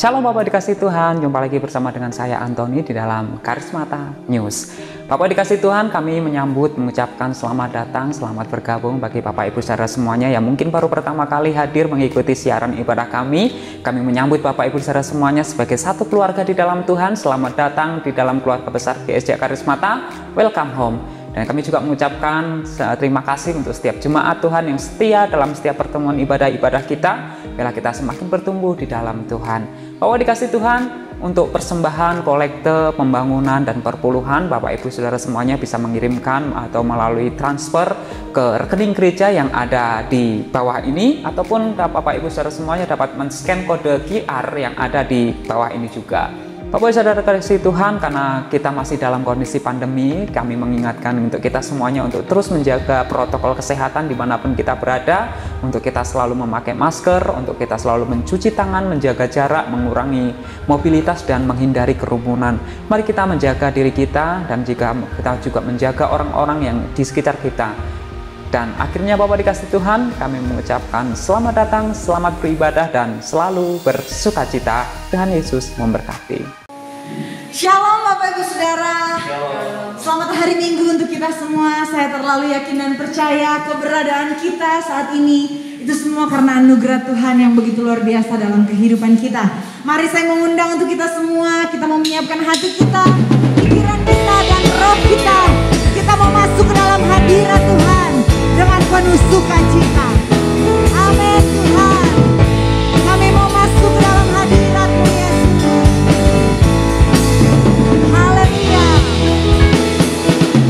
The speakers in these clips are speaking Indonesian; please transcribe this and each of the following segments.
Shalom Bapak dikasih Tuhan, jumpa lagi bersama dengan saya Antoni di dalam Karismata News. Bapak dikasih Tuhan, kami mengucapkan selamat datang, selamat bergabung bagi Bapak Ibu saudara semuanya yang mungkin baru pertama kali hadir mengikuti siaran ibadah kami. Kami menyambut Bapak Ibu saudara semuanya sebagai satu keluarga di dalam Tuhan. Selamat datang di dalam keluarga besar GSJ Karismata. Welcome home. Dan kami juga mengucapkan terima kasih untuk setiap jemaat Tuhan yang setia dalam setiap pertemuan ibadah-ibadah kita. Bila kita semakin bertumbuh di dalam Tuhan. Bapak dikasih Tuhan, untuk persembahan, kolekte, pembangunan, dan perpuluhan, Bapak Ibu Saudara semuanya bisa mengirimkan atau melalui transfer ke rekening gereja yang ada di bawah ini, ataupun Bapak Ibu Saudara semuanya dapat men-scan kode QR yang ada di bawah ini juga. Bapak Ibu Saudara kasih Tuhan, karena kita masih dalam kondisi pandemi, kami mengingatkan untuk kita semuanya untuk terus menjaga protokol kesehatan dimanapun kita berada, untuk kita selalu memakai masker, untuk kita selalu mencuci tangan, menjaga jarak, mengurangi mobilitas, dan menghindari kerumunan. Mari kita menjaga diri kita, dan jika kita juga menjaga orang-orang yang di sekitar kita. Dan akhirnya Bapak dikasih Tuhan, kami mengucapkan selamat datang, selamat beribadah, dan selalu bersukacita. Tuhan Yesus memberkati. Shalom Bapak Ibu Saudara. Shalom. Selamat hari Minggu untuk kita semua. Saya terlalu yakin dan percaya keberadaan kita saat ini itu semua karena anugerah Tuhan yang begitu luar biasa dalam kehidupan kita. Mari saya mengundang untuk kita semua, kita mau menyiapkan hati kita, pikiran kita, dan roh kita. Kita mau masuk ke dalam hadirat Tuhan dengan penuh sukacita. Amin Tuhan. Kami mau masuk ke dalam hadirat-Mu Yesus. Haleluya.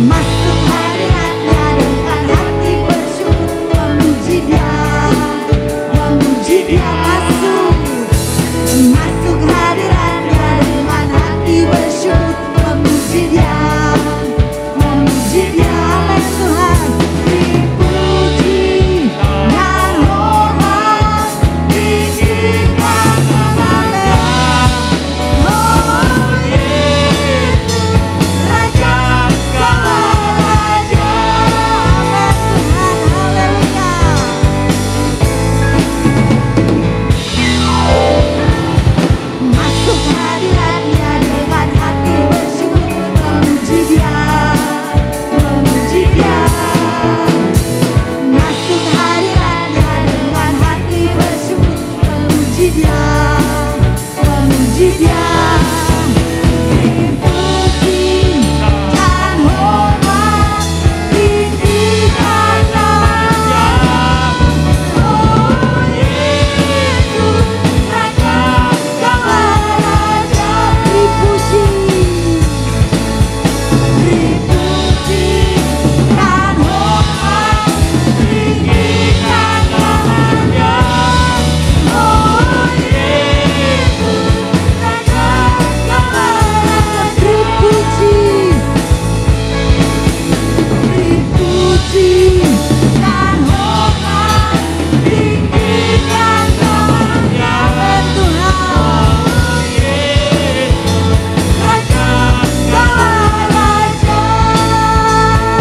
Masuk hadirat-Nya dengan hati bersyukur, memuji Dia, memuji Dia. Masuk hadirat-Nya dengan hati bersyukur, memuji Dia, memuji Dia. Amin Tuhan. Dipuji dan hormat, tinggikan nama-Nya. Oh Yesus, Raja segala raja. Amin Tuhan. Haleluya. Masuk hadirat-Nya dengan hati bersyukur, memuji Dia, memuji Dia. Masuk hadirat-Nya dengan hati bersyukur, memuji Dia, memuji Dia. Dipuji dan hormat, tinggikan nama-Nya. Oh Yesus, Raja segala raja. Dipuji, dipuji dan hormat, tinggikan nama-Nya. Oh Yesus, Raja segala raja. Dipuji, dipuji dan hormat, tinggikan nama-Nya. Amin Tuhan. Raja segala raja.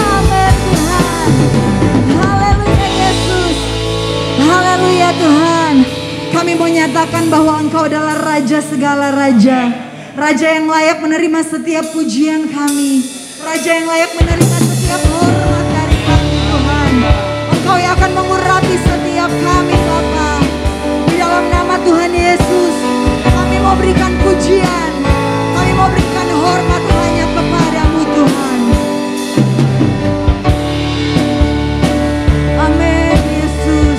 Amin Tuhan. Haleluya Yesus. Haleluya Tuhan. Kami mau nyatakan bahwa Engkau adalah Raja segala raja. Raja yang layak menerima setiap pujian kami. Raja yang layak menerima setiap hormat dari kami Tuhan. Engkau yang akan mengurapi setiap kami Bapa. Di dalam nama Tuhan Yesus, kami mau berikan pujian. Kami mau berikan hormat hanya kepada-Mu Tuhan. Amin Yesus.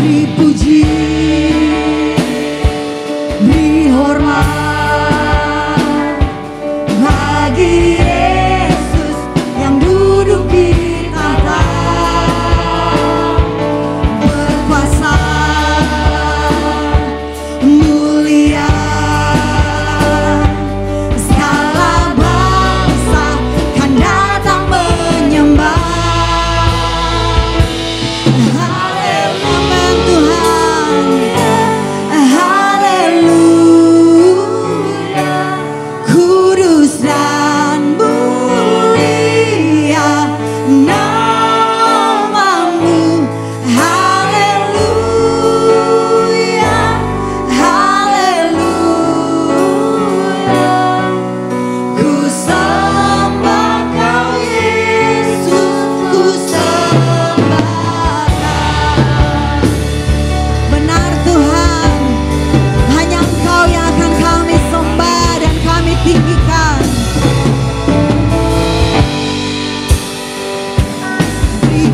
Dipuji, dihormat bagi Yesus yang duduk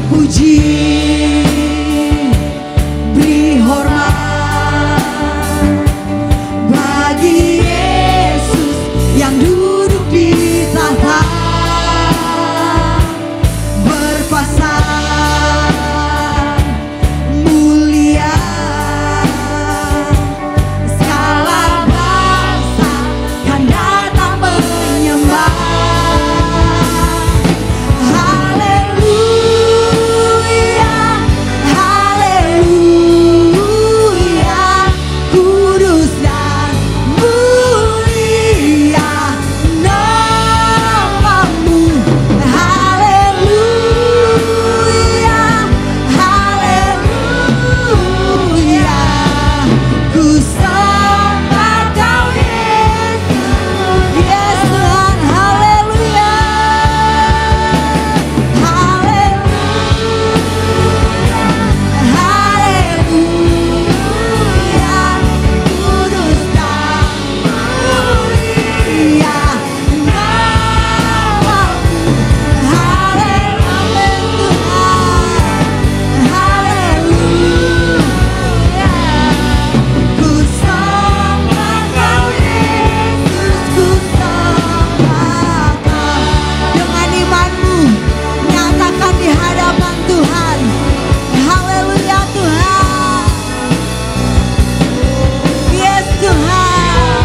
puji, beri hormat bagi Yesus yang duduk di tahta, berkuasa mulia, segala bangsa kan datang menyembah. Haleluya, haleluya, kudus dan mulia namamu. Haleluya, haleluya, ku sembah Kau Yesus, Yes Tuhan. Haleluya, haleluya, kudus dan mulia namamu. Haleluya, haleluya, ku sembah Kau Yesus, ku sembah Kau. Dengan imanmu nyatakan di hadapan Tuhan. Haleluya Tuhan, yes Tuhan.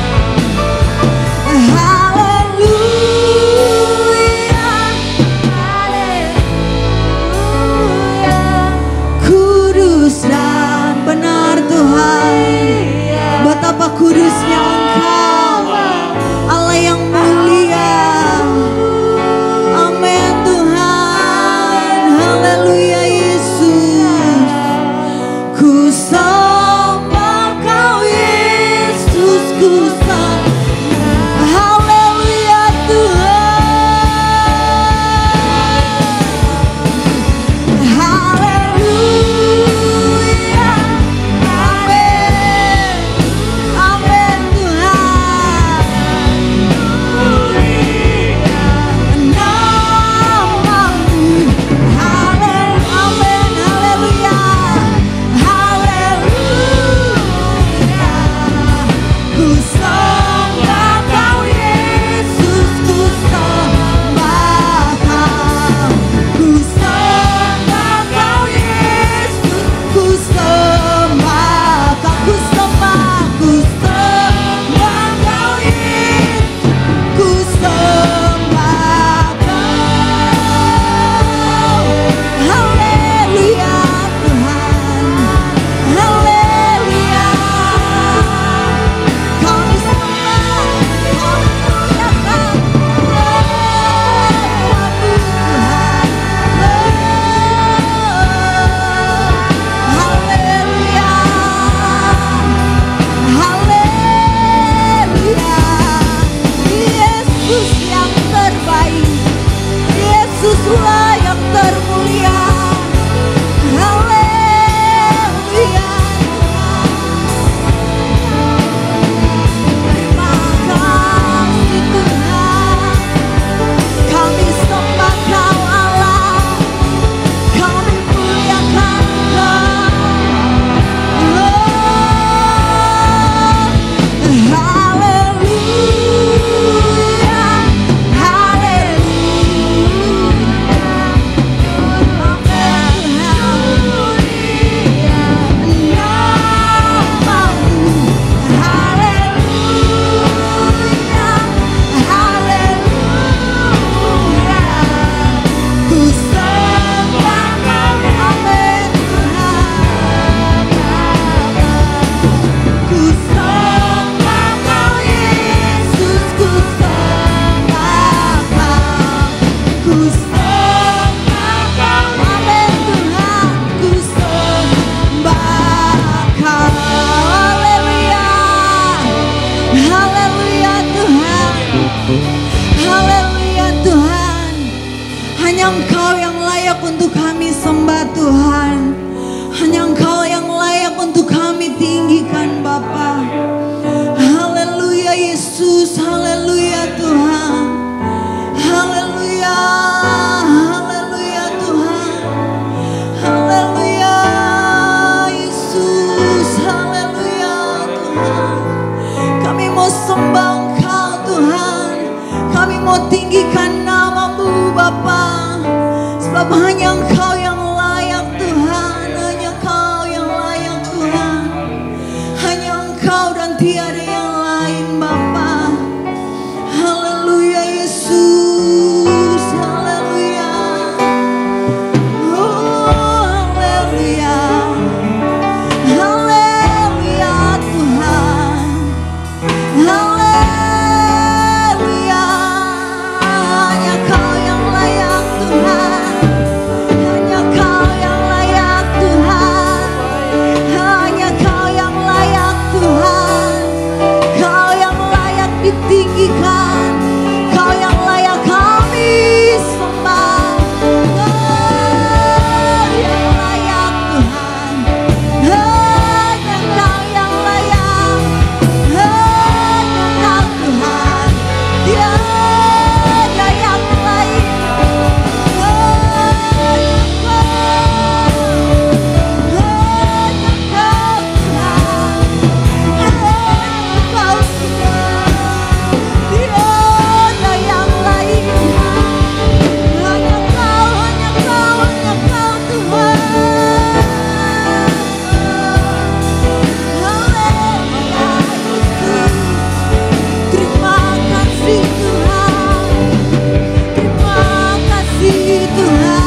Haleluya, haleluya, kudus dan benar Tuhan. Betapa kudusnya Engkau, Allah yang mulia. Amin Tuhan. Haleluya Yesus, ku sembah Kau Yesus, ku sembah. Haleluya Tuhan. Haleluya, amin, amin Tuhan. Namamu, amin, amin, haleluya, haleluya, ku sembah Kau Yesus, ku sembah Kau, ku sembah Kau Yesus, ku sembah Kau, ku sembah Kau Yesus, ku sembah Kau. Haleluya Tuhan, haleluya, kami sembah, kami muliakan namamu Tuhan. Haleluya, haleluya, Yesus yang terbaik, Yesuslah yang termulia. Haleluya, terima kasih Tuhan. Kami sembah Kau Allah, kami muliakan Kau. Haleluya, haleluya, Engkau yang layak Tuhan, hanya Kau yang layak Tuhan. Hanya Engkau dan tiada yang lain Bapa. Haleluya Yesus, haleluya. Oh haleluya, haleluya Tuhan, haleluya. Hanya Kau yang layak Tuhan, hanya Kau yang layak Tuhan, hanya Kau yang layak Tuhan. Kau yang layak ditinggikan, Kau yang layak kami sembah. Kau yang layak Tuhan, hanya Kau yang layak, hanya Kau Tuhan, tiada yang lain. Hanya Kau Tuhan, hanya Kau Tuhan, tiada yang lain. Hanya Kau, hanya Kau, hanya Kau Tuhan. Haleluya Yesus. Terima kasih Tuhan, terima kasih Tuhan.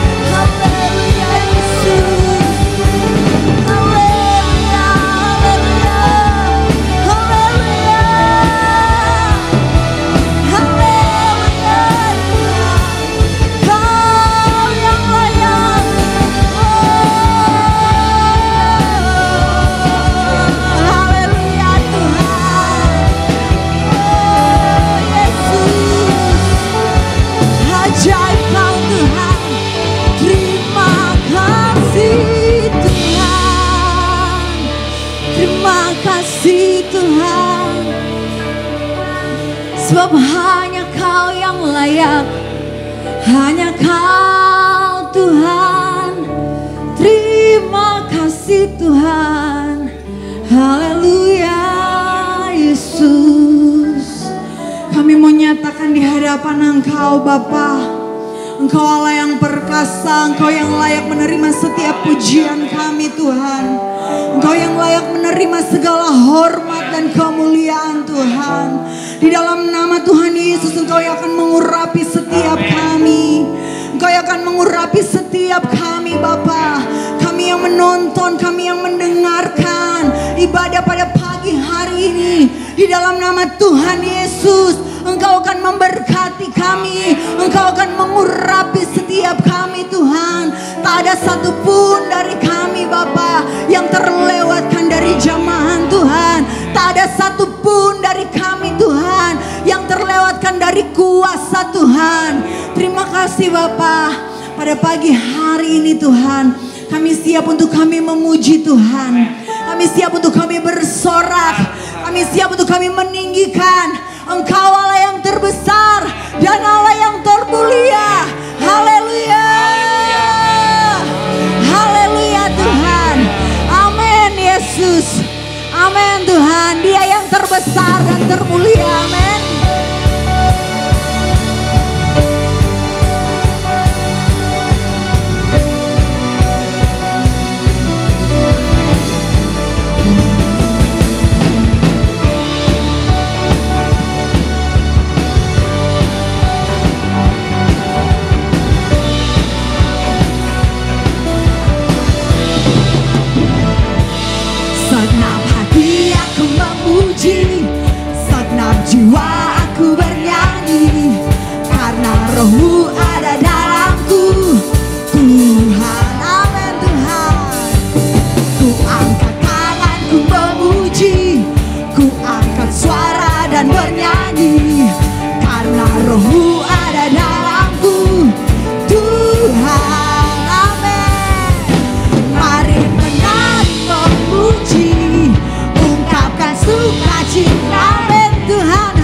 Haleluya Yesus. Haleluya, haleluya, haleluya, haleluya Tuhan. Kau yang layak. Haleluya Tuhan. Yesus, ajaib Kau Tuhan. Terima kasih Tuhan, terima kasih Tuhan. Sebab hanya Kau yang layak, hanya Kau Tuhan. Terima kasih Tuhan. Haleluya Yesus. Kami mau nyatakan di hadapan Engkau Bapa, Engkau Allah yang perkasa, Engkau yang layak menerima setiap pujian kami Tuhan. Engkau yang layak menerima segala hormat dan kemuliaan Tuhan. Di dalam nama Tuhan Yesus Engkau yang akan mengurapi setiap kami. Engkau yang akan mengurapi setiap kami Bapa. Kami yang menonton, kami yang mendengarkan ibadah pada pagi hari ini. Di dalam nama Tuhan Yesus Engkau akan memberkati kami, Engkau akan mengurapi setiap kami Tuhan. Tak ada satupun dari kami Bapa yang terlewatkan dari jamahan Tuhan. Tak ada satupun dari kami Tuhan yang terlewatkan dari kuasa Tuhan. Terima kasih Bapa. Pada pagi hari ini Tuhan, kami siap untuk kami memuji Tuhan. Kami siap untuk kami bersorak. Kami siap untuk kami meninggikan Engkau Allah yang terbesar dan Allah yang termulia. Haleluya. Haleluya Tuhan. Amin Yesus. Amin Tuhan. Dia yang terbesar dan termulia. Amin. Jiwa aku bernyanyi karena Roh-Mu ada dalamku. Tuhan, amin Tuhan. Ku angkat tangan, ku memuji, ku angkat suara dan bernyanyi karena Roh-Mu ada dalamku. Tuhan, amin. Mari menari memuji, ungkapkan sukacita. Tuhan,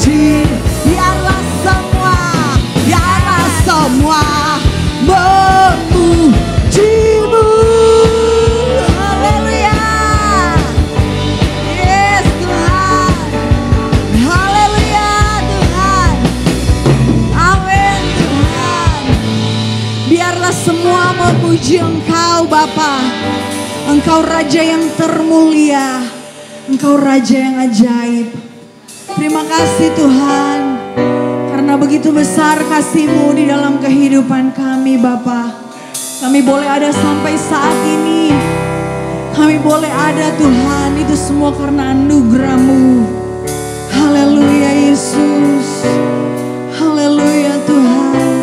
memuji, biarlah semua memujimu. Haleluya. Yes Tuhan. Haleluya Tuhan. Amin Tuhan. Biarlah semua memuji Engkau Bapa. Engkau Raja yang termulia. Engkau Raja yang ajaib. Terima kasih Tuhan. Karena begitu besar kasih-Mu di dalam kehidupan kami Bapa. Kami boleh ada sampai saat ini. Kami boleh ada Tuhan. Itu semua karena anugerah-Mu. Haleluya Yesus. Haleluya Tuhan.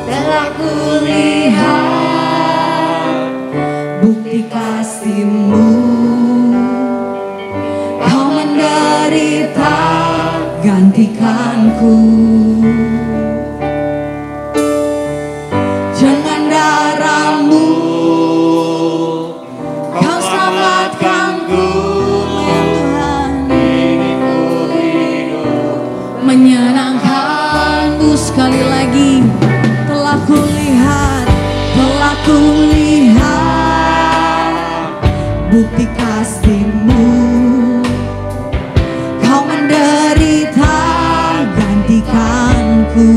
Telah kulihat bukti kasih-Mu. Kau menderita gantikanku. Dengan darah-Mu Kau selamatkanku. Ya Tuhan, menyenangkan-Mu sekali lagi. Telah kulihat bukti kasih-Mu. Kau menderita gantikanku.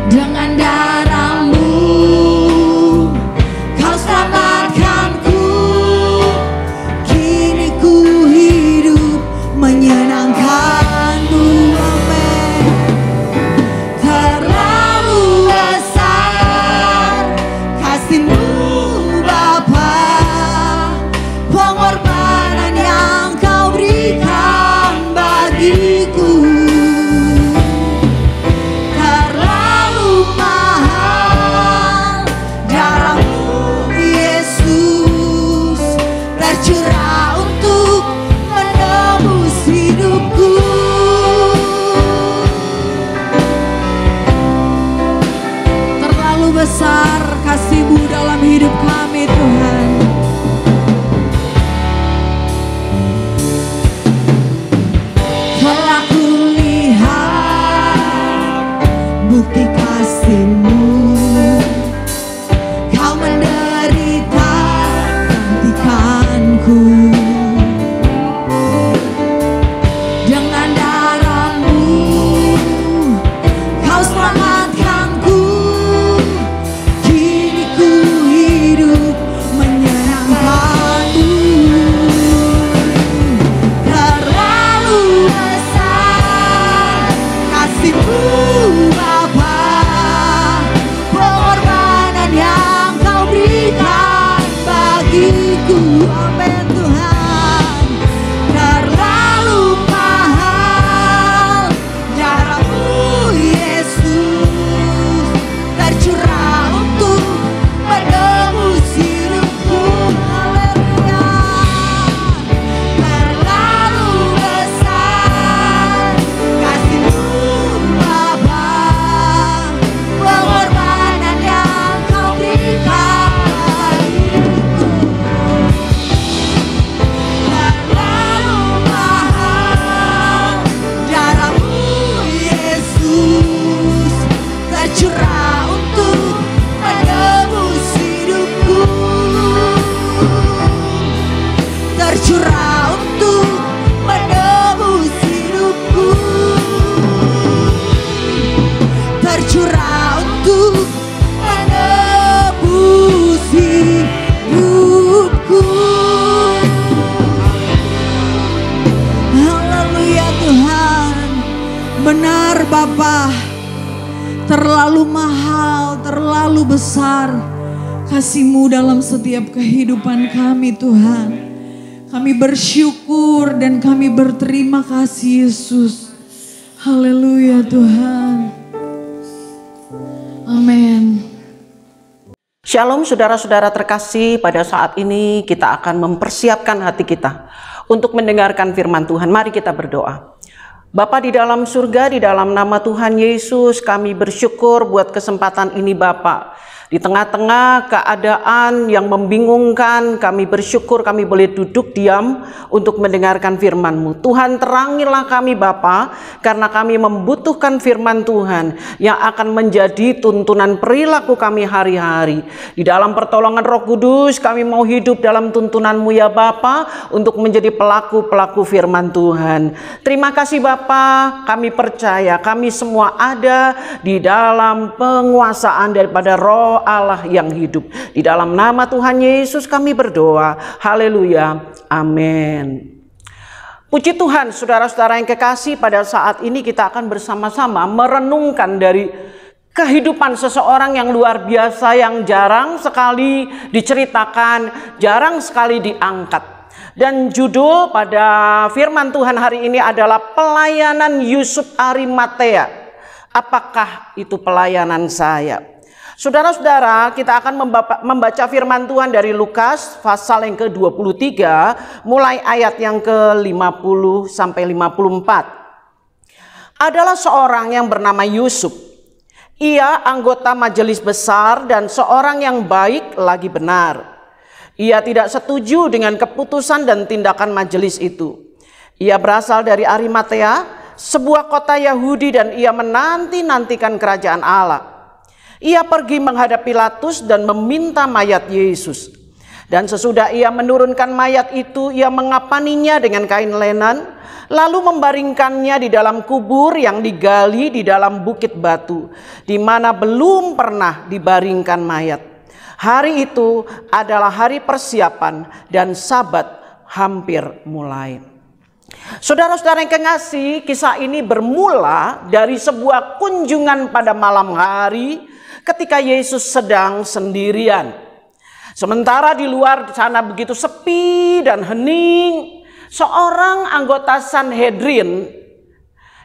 Dengan darah-Mu Kau selamatkanku. Kini ku hidup menyenangkan-Mu. Amin. Terlalu besar kasih-Mu Bapa, pengorbanan yang Kau berikan bagiku. Terlalu mahal darah-Mu Yesus, tercurah untuk menebus hidupku. Terlalu besar kasih-Mu dalam hidup kami Tuhan. Telah kulihat bukti kasih-Mu. Kau menderita gantikanku. Dengan darah-Mu Kau selamatkanku. Kini ku hidup menyenangkan-Mu. Terlalu besar kasih-Mu Bapa, pengorbanan yang Kau berikan bagiku. Amin Tuhan. Terlalu mahal darah-Mu Yesus, tercurah untuk menebus hidupku. Haleluya. Terlalu besar kasih-Mu Bapa, pengorbanan yang Kau berikan bagiku. Terlalu mahal darah-Mu Yesus, tercurah untuk menebus hidupku. Tercurah untuk menebus hidupku. Tercurah untuk menebus hidupku. Haleluya Tuhan. Benar Bapa, terlalu mahal, terlalu besar kasih-Mu dalam setiap kehidupan kami Tuhan. Kami bersyukur dan kami berterima kasih Yesus. Haleluya Tuhan. Amin. Shalom saudara-saudara terkasih, pada saat ini kita akan mempersiapkan hati kita untuk mendengarkan firman Tuhan. Mari kita berdoa. Bapa di dalam surga, di dalam nama Tuhan Yesus, kami bersyukur buat kesempatan ini Bapa. Di tengah-tengah keadaan yang membingungkan, kami bersyukur kami boleh duduk diam untuk mendengarkan firman-Mu. Tuhan, terangilah kami Bapa, karena kami membutuhkan firman Tuhan yang akan menjadi tuntunan perilaku kami hari-hari. Di dalam pertolongan Roh Kudus, kami mau hidup dalam tuntunan-Mu ya Bapa, untuk menjadi pelaku-pelaku firman Tuhan. Terima kasih Bapa, kami percaya kami semua ada di dalam penguasaan daripada Roh Allah yang hidup. Di dalam nama Tuhan Yesus kami berdoa. Haleluya. Amin. Puji Tuhan, saudara-saudara yang kekasih, pada saat ini kita akan bersama-sama merenungkan dari kehidupan seseorang yang luar biasa, yang jarang sekali diceritakan, jarang sekali diangkat. Dan judul pada firman Tuhan hari ini adalah pelayanan Yusuf Arimatea. Apakah itu pelayanan saya? Saudara-saudara, kita akan membaca firman Tuhan dari Lukas pasal yang ke-23 mulai ayat yang ke-50 sampai 54. Adalah seorang yang bernama Yusuf. Ia anggota majelis besar dan seorang yang baik lagi benar. Ia tidak setuju dengan keputusan dan tindakan majelis itu. Ia berasal dari Arimatea, sebuah kota Yahudi, dan ia menanti-nantikan kerajaan Allah. Ia pergi menghadap Pilatus dan meminta mayat Yesus. Dan sesudah ia menurunkan mayat itu, ia mengapaninya dengan kain lenan, lalu membaringkannya di dalam kubur yang digali di dalam bukit batu, di mana belum pernah dibaringkan mayat. Hari itu adalah hari persiapan dan Sabat hampir mulai. Saudara-saudara yang kekasih, kisah ini bermula dari sebuah kunjungan pada malam hari ketika Yesus sedang sendirian. Sementara di luar sana begitu sepi dan hening, seorang anggota Sanhedrin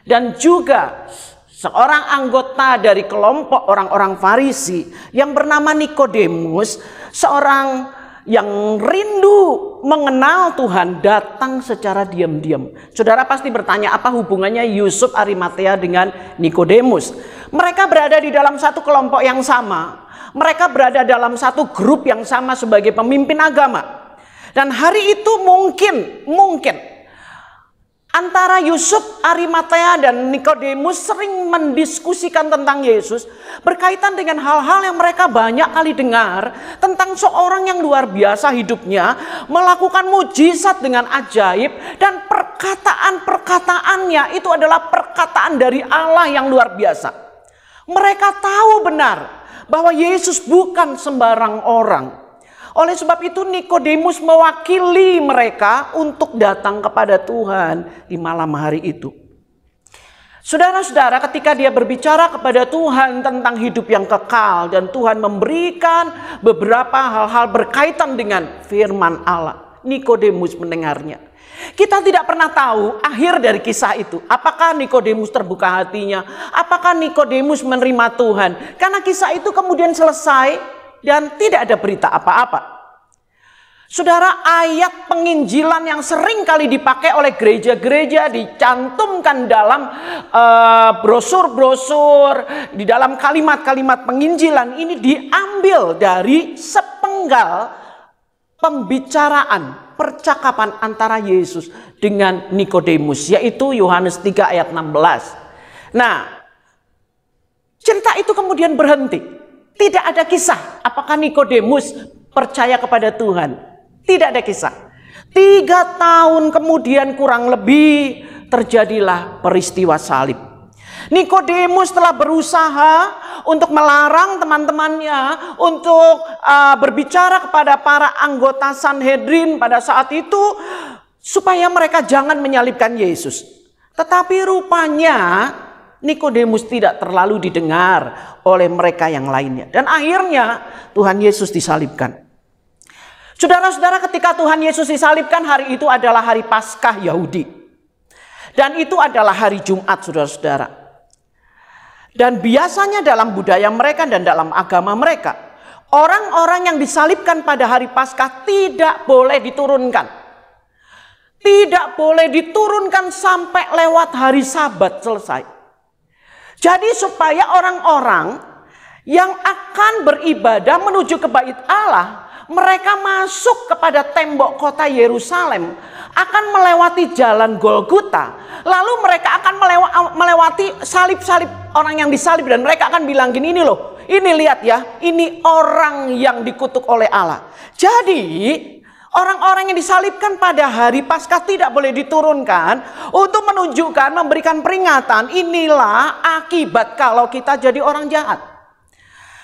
dan juga seorang anggota dari kelompok orang-orang Farisi yang bernama Nikodemus, seorang yang rindu mengenal Tuhan, datang secara diam-diam. Saudara pasti bertanya, apa hubungannya Yusuf Arimatea dengan Nikodemus? Mereka berada di dalam satu kelompok yang sama. Mereka berada dalam satu grup yang sama sebagai pemimpin agama. Dan hari itu mungkin antara Yusuf Arimatea dan Nikodemus sering mendiskusikan tentang Yesus, berkaitan dengan hal-hal yang mereka banyak kali dengar tentang seorang yang luar biasa hidupnya, melakukan mujizat dengan ajaib, dan perkataan-perkataannya itu adalah perkataan dari Allah yang luar biasa. Mereka tahu benar bahwa Yesus bukan sembarang orang. Oleh sebab itu Nikodemus mewakili mereka untuk datang kepada Tuhan di malam hari itu. Saudara-saudara, ketika dia berbicara kepada Tuhan tentang hidup yang kekal, dan Tuhan memberikan beberapa hal-hal berkaitan dengan firman Allah, Nikodemus mendengarnya. Kita tidak pernah tahu akhir dari kisah itu. Apakah Nikodemus terbuka hatinya? Apakah Nikodemus menerima Tuhan? Karena kisah itu kemudian selesai dan tidak ada berita apa-apa. Saudara, ayat penginjilan yang sering kali dipakai oleh gereja-gereja, dicantumkan dalam brosur-brosur, di dalam kalimat-kalimat penginjilan ini diambil dari sepenggal pembicaraan, percakapan antara Yesus dengan Nikodemus, yaitu Yohanes 3 ayat 16. Nah, cerita itu kemudian berhenti. Tidak ada kisah apakah Nikodemus percaya kepada Tuhan. Tidak ada kisah. 3 tahun kemudian kurang lebih terjadilah peristiwa salib. Nikodemus telah berusaha untuk melarang teman-temannya untuk berbicara kepada para anggota Sanhedrin pada saat itu supaya mereka jangan menyalibkan Yesus. Tetapi rupanya Nikodemus tidak terlalu didengar oleh mereka yang lainnya. Dan akhirnya Tuhan Yesus disalibkan. Saudara-saudara, ketika Tuhan Yesus disalibkan, hari itu adalah hari Paskah Yahudi. Dan itu adalah hari Jumat, saudara-saudara. Dan biasanya dalam budaya mereka dan dalam agama mereka, orang-orang yang disalibkan pada hari Paskah tidak boleh diturunkan. tidak boleh diturunkan sampai lewat hari Sabat selesai. Jadi supaya orang-orang yang akan beribadah menuju ke bait Allah, mereka masuk kepada tembok kota Yerusalem, akan melewati jalan Golgota, lalu mereka akan melewati salib-salib orang yang disalib, dan mereka akan bilang gini, ini loh, ini lihat ya, ini orang yang dikutuk oleh Allah. Jadi orang-orang yang disalibkan pada hari Paskah tidak boleh diturunkan untuk menunjukkan, memberikan peringatan, inilah akibat kalau kita jadi orang jahat.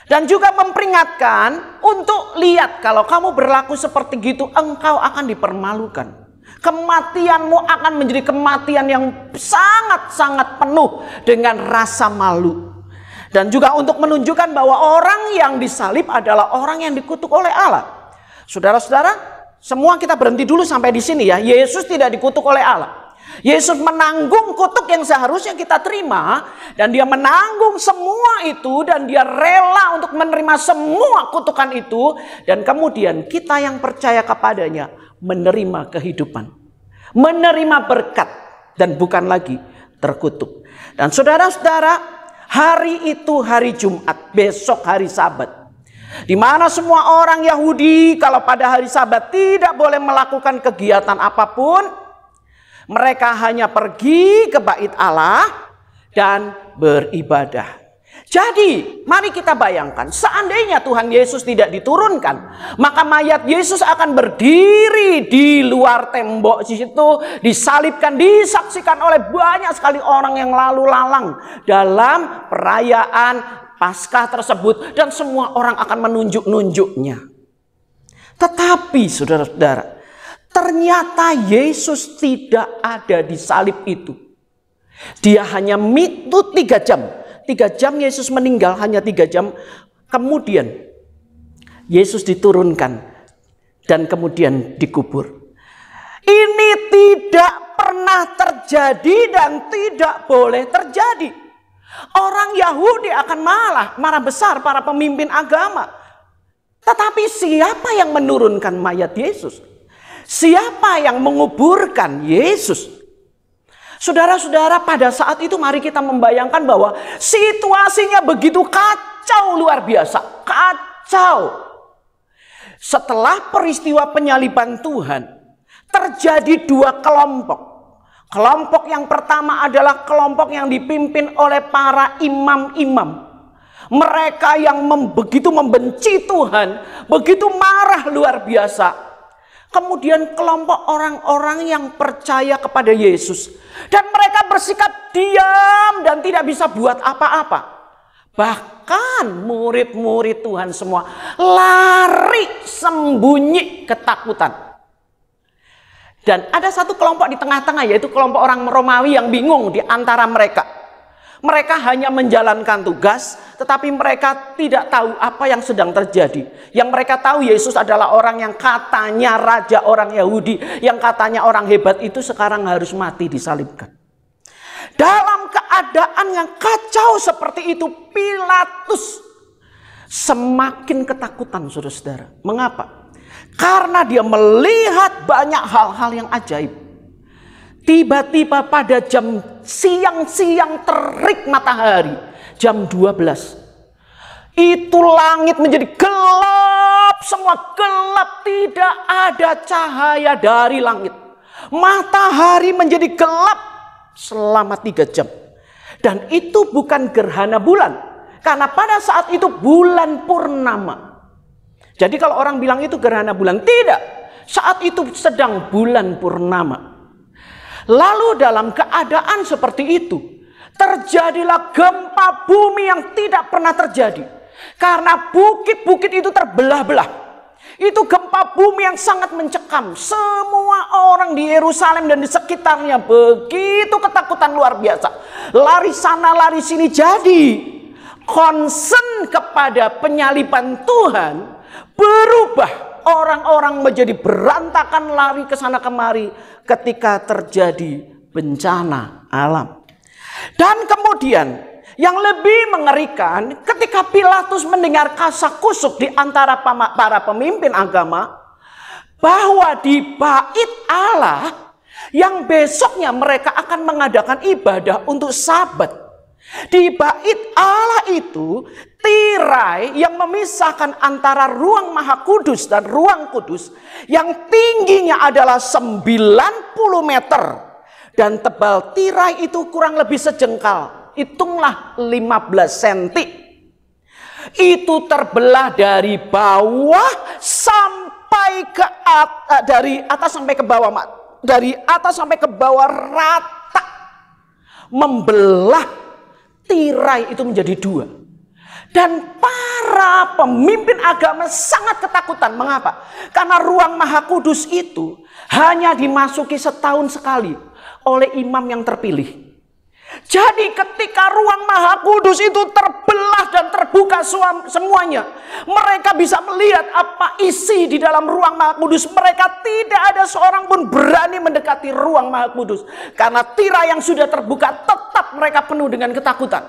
Dan juga memperingatkan untuk lihat, kalau kamu berlaku seperti gitu, engkau akan dipermalukan. Kematianmu akan menjadi kematian yang sangat-sangat penuh dengan rasa malu. Dan juga untuk menunjukkan bahwa orang yang disalib adalah orang yang dikutuk oleh Allah. Saudara-saudara, semua kita berhenti dulu sampai di sini ya. Yesus tidak dikutuk oleh Allah. Yesus menanggung kutuk yang seharusnya kita terima, dan dia menanggung semua itu, dan dia rela untuk menerima semua kutukan itu, dan kemudian kita yang percaya kepadanya menerima kehidupan, menerima berkat, dan bukan lagi terkutuk. Dan saudara-saudara, hari itu hari Jumat, besok hari Sabat, di mana semua orang Yahudi kalau pada hari Sabat tidak boleh melakukan kegiatan apapun. Mereka hanya pergi ke bait Allah dan beribadah. Jadi mari kita bayangkan, seandainya Tuhan Yesus tidak diturunkan, maka mayat Yesus akan berdiri di luar tembok di situ, disalibkan, disaksikan oleh banyak sekali orang yang lalu lalang dalam perayaan Paskah tersebut, dan semua orang akan menunjuk-nunjuknya. Tetapi saudara-saudara, ternyata Yesus tidak ada di salib itu. Dia hanya itu 3 jam. 3 jam Yesus meninggal, hanya 3 jam. Kemudian Yesus diturunkan dan kemudian dikubur. Ini tidak pernah terjadi dan tidak boleh terjadi. Orang Yahudi akan marah besar, para pemimpin agama. Tetapi siapa yang menurunkan mayat Yesus? Siapa yang menguburkan Yesus? Saudara-saudara, pada saat itu mari kita membayangkan bahwa situasinya begitu kacau, luar biasa. Kacau. Setelah peristiwa penyaliban Tuhan, terjadi 2 kelompok. Kelompok yang pertama adalah kelompok yang dipimpin oleh para imam-imam. Mereka yang begitu membenci Tuhan, begitu marah luar biasa. Kemudian kelompok orang-orang yang percaya kepada Yesus. Dan mereka bersikap diam dan tidak bisa buat apa-apa. Bahkan murid-murid Tuhan semua lari sembunyi ketakutan. Dan ada satu kelompok di tengah-tengah, yaitu kelompok orang Romawi yang bingung di antara mereka. Mereka hanya menjalankan tugas, tetapi mereka tidak tahu apa yang sedang terjadi. Yang mereka tahu, Yesus adalah orang yang katanya raja orang Yahudi, yang katanya orang hebat itu sekarang harus mati disalibkan. Dalam keadaan yang kacau seperti itu, Pilatus semakin ketakutan, saudara-saudara. Mengapa? Karena dia melihat banyak hal-hal yang ajaib. Tiba-tiba pada jam siang-siang terik matahari, jam 12, itu langit menjadi gelap, semua gelap, tidak ada cahaya dari langit. Matahari menjadi gelap selama 3 jam. Dan itu bukan gerhana bulan, karena pada saat itu bulan purnama. Jadi kalau orang bilang itu gerhana bulan, tidak. Saat itu sedang bulan purnama. Lalu dalam keadaan seperti itu, terjadilah gempa bumi yang tidak pernah terjadi. Karena bukit-bukit itu terbelah-belah. Itu gempa bumi yang sangat mencekam. Semua orang di Yerusalem dan di sekitarnya begitu ketakutan luar biasa. Lari sana, lari sini. Jadi concern kepada penyaliban Tuhan berubah. Orang-orang menjadi berantakan, lari ke sana kemari ketika terjadi bencana alam. Dan kemudian yang lebih mengerikan, ketika Pilatus mendengar kasak-kusuk di antara para pemimpin agama bahwa di bait Allah yang besoknya mereka akan mengadakan ibadah untuk Sabat. Di bait Allah itu, tirai yang memisahkan antara ruang Maha Kudus dan ruang kudus yang tingginya adalah 90 meter dan tebal tirai itu kurang lebih sejengkal. Hitunglah 15 cm. Itu terbelah dari bawah sampai ke atas, dari atas sampai ke bawah, dari atas sampai ke bawah rata, membelah tirai itu menjadi dua. Dan para pemimpin agama sangat ketakutan. Mengapa? Karena ruang Maha Kudus itu hanya dimasuki setahun sekali oleh imam yang terpilih. Jadi ketika ruang Maha Kudus itu terbelah dan terbuka semuanya, mereka bisa melihat apa isi di dalam ruang Maha Kudus. Mereka tidak ada seorang pun berani mendekati ruang Maha Kudus, karena tirai yang sudah terbuka tetap mereka penuh dengan ketakutan.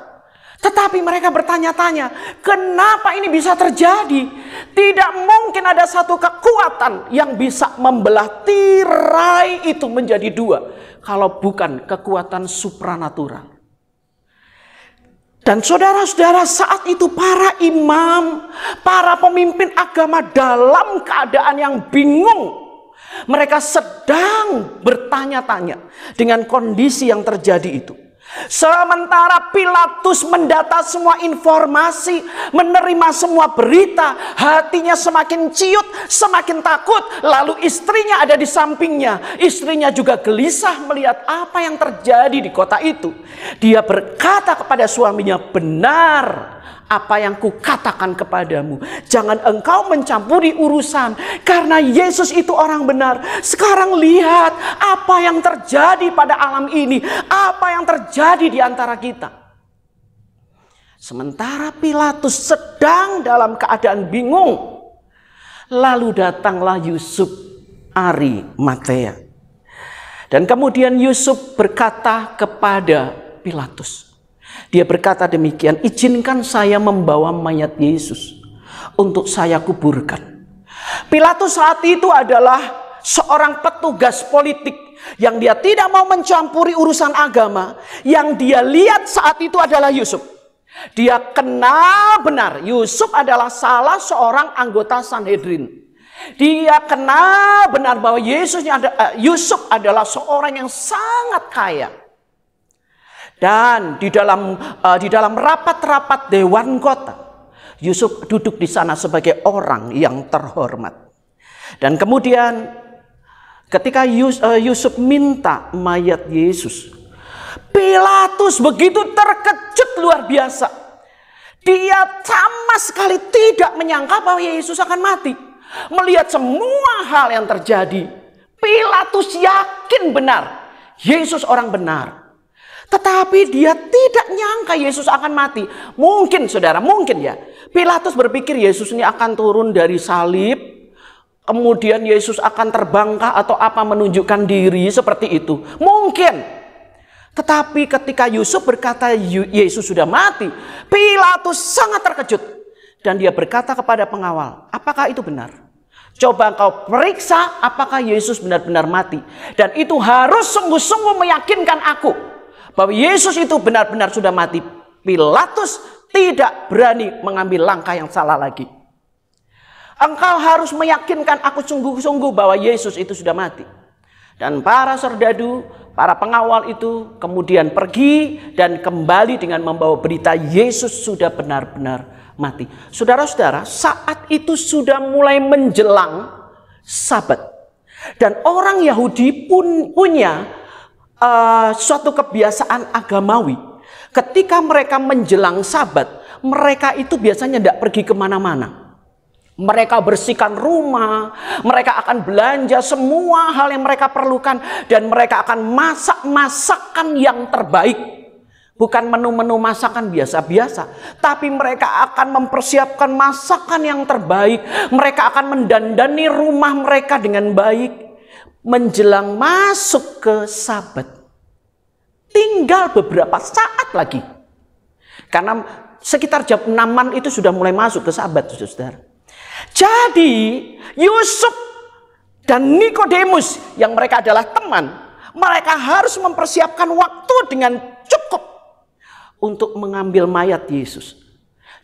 Tetapi mereka bertanya-tanya, kenapa ini bisa terjadi? Tidak mungkin ada satu kekuatan yang bisa membelah tirai itu menjadi dua, kalau bukan kekuatan supranatural. Dan saudara-saudara, saat itu para imam, para pemimpin agama dalam keadaan yang bingung. Mereka sedang bertanya-tanya dengan kondisi yang terjadi itu. Sementara Pilatus mendata semua informasi, menerima semua berita, hatinya semakin ciut, semakin takut. Lalu istrinya ada di sampingnya. Istrinya juga gelisah melihat apa yang terjadi di kota itu. Dia berkata kepada suaminya, benar apa yang kukatakan kepadamu. Jangan engkau mencampuri urusan, karena Yesus itu orang benar. Sekarang lihat apa yang terjadi pada alam ini, apa yang terjadi di antara kita. Sementara Pilatus sedang dalam keadaan bingung, lalu datanglah Yusuf Arimatea. Dan kemudian Yusuf berkata kepada Pilatus, dia berkata demikian, izinkan saya membawa mayat Yesus untuk saya kuburkan. Pilatus saat itu adalah seorang petugas politik yang dia tidak mau mencampuri urusan agama. Yang dia lihat saat itu adalah Yusuf. Dia kenal benar Yusuf adalah salah seorang anggota Sanhedrin. Dia kenal benar bahwa Yusuf adalah seorang yang sangat kaya. Dan di dalam rapat-rapat dewan kota, Yusuf duduk di sana sebagai orang yang terhormat. Dan kemudian ketika Yusuf minta mayat Yesus, Pilatus begitu terkejut luar biasa. Dia sama sekali tidak menyangka bahwa Yesus akan mati. Melihat semua hal yang terjadi, Pilatus yakin benar Yesus orang benar. Tetapi dia tidak nyangka Yesus akan mati. Mungkin saudara, mungkin ya, Pilatus berpikir Yesus ini akan turun dari salib, kemudian Yesus akan terbangkah atau apa, menunjukkan diri seperti itu. Mungkin. Tetapi ketika Yusuf berkata Yesus sudah mati, Pilatus sangat terkejut. Dan dia berkata kepada pengawal, apakah itu benar? Coba kau periksa apakah Yesus benar-benar mati. Dan itu harus sungguh-sungguh meyakinkan aku bahwa Yesus itu benar-benar sudah mati. Pilatus tidak berani mengambil langkah yang salah lagi. Engkau harus meyakinkan aku sungguh-sungguh bahwa Yesus itu sudah mati. Dan para serdadu, para pengawal itu kemudian pergi dan kembali dengan membawa berita Yesus sudah benar-benar mati. Saudara-saudara, saat itu sudah mulai menjelang Sabat. Dan orang Yahudi pun punya suatu kebiasaan agamawi. Ketika mereka menjelang Sabat, mereka itu biasanya tidak pergi kemana-mana. Mereka bersihkan rumah, mereka akan belanja semua hal yang mereka perlukan, dan mereka akan masak masakan yang terbaik. Bukan menu-menu masakan biasa-biasa, tapi mereka akan mempersiapkan masakan yang terbaik. Mereka akan mendandani rumah mereka dengan baik. Menjelang masuk ke Sabat, tinggal beberapa saat lagi, karena sekitar jam 6-an itu sudah mulai masuk ke Sabat, saudara. Jadi Yusuf dan Nikodemus yang mereka adalah teman, Mereka harus mempersiapkan waktu dengan cukup untuk mengambil mayat Yesus.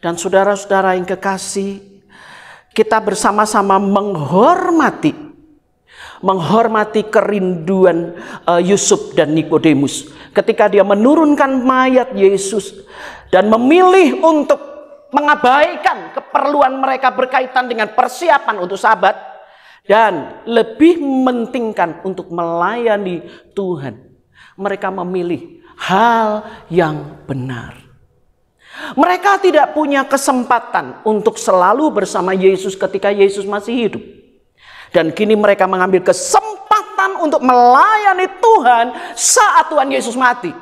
Dan saudara-saudara yang kekasih, kita bersama-sama menghormati kerinduan Yusuf dan Nikodemus ketika dia menurunkan mayat Yesus dan memilih untuk mengabaikan keperluan mereka berkaitan dengan persiapan untuk Sabat dan lebih mementingkan untuk melayani Tuhan. Mereka memilih hal yang benar. Mereka tidak punya kesempatan untuk selalu bersama Yesus ketika Yesus masih hidup. Dan kini mereka mengambil kesempatan untuk melayani Tuhan saat Tuhan Yesus mati.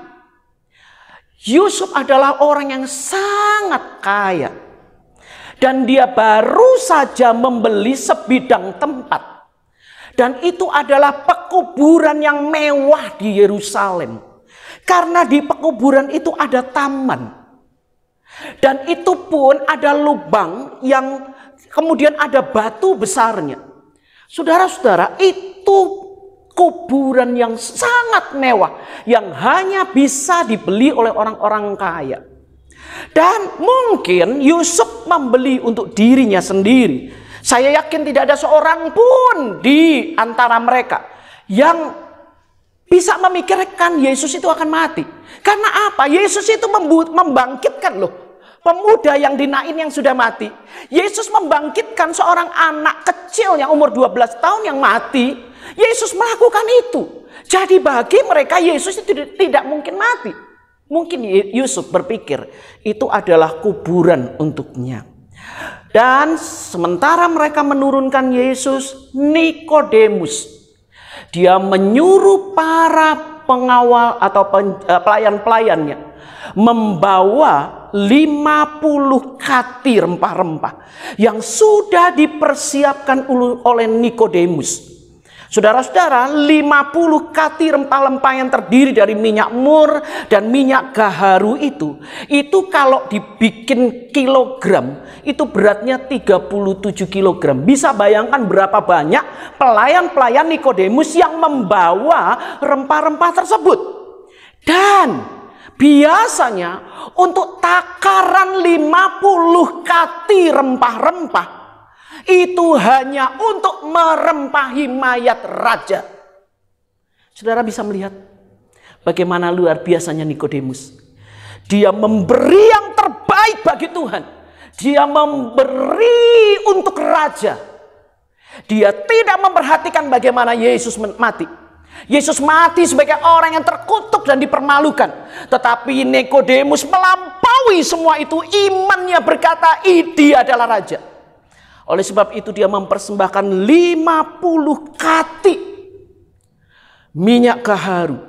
Yusuf adalah orang yang sangat kaya. Dan dia baru saja membeli sebidang tempat. Dan itu adalah pekuburan yang mewah di Yerusalem. Karena di pekuburan itu ada taman. Dan itu pun ada lubang yang kemudian ada batu besarnya. Saudara-saudara, itu kuburan yang sangat mewah. Yang hanya bisa dibeli oleh orang-orang kaya. Dan mungkin Yusuf membeli untuk dirinya sendiri. Saya yakin tidak ada seorang pun di antara mereka yang bisa memikirkan Yesus itu akan mati. Karena apa? Yesus itu membangkitkan loh. Pemuda yang dinain yang sudah mati. Yesus membangkitkan seorang anak kecil yang umur 12 tahun yang mati. Yesus melakukan itu. Jadi bagi mereka Yesus itu tidak mungkin mati. Mungkin Yusuf berpikir itu adalah kuburan untuknya. Dan sementara mereka menurunkan Yesus, Nikodemus, dia menyuruh para pengawal atau pelayan-pelayannya membawa 50 kati rempah-rempah yang sudah dipersiapkan oleh Nikodemus. Saudara-saudara, 50 kati rempah-rempah yang terdiri dari minyak mur dan minyak gaharu itu kalau dibikin kilogram, itu beratnya 37 kilogram. Bisa bayangkan berapa banyak pelayan-pelayan Nikodemus yang membawa rempah-rempah tersebut. Dan biasanya untuk takaran 50 kati rempah-rempah itu hanya untuk merempahi mayat raja. Saudara bisa melihat bagaimana luar biasanya Nikodemus. Dia memberi yang terbaik bagi Tuhan. Dia memberi untuk raja. Dia tidak memperhatikan bagaimana Yesus mati. Yesus mati sebagai orang yang terkutuk dan dipermalukan. Tetapi Nikodemus melampaui semua itu. Imannya berkata, dia adalah raja. Oleh sebab itu dia mempersembahkan 50 kati minyak gaharu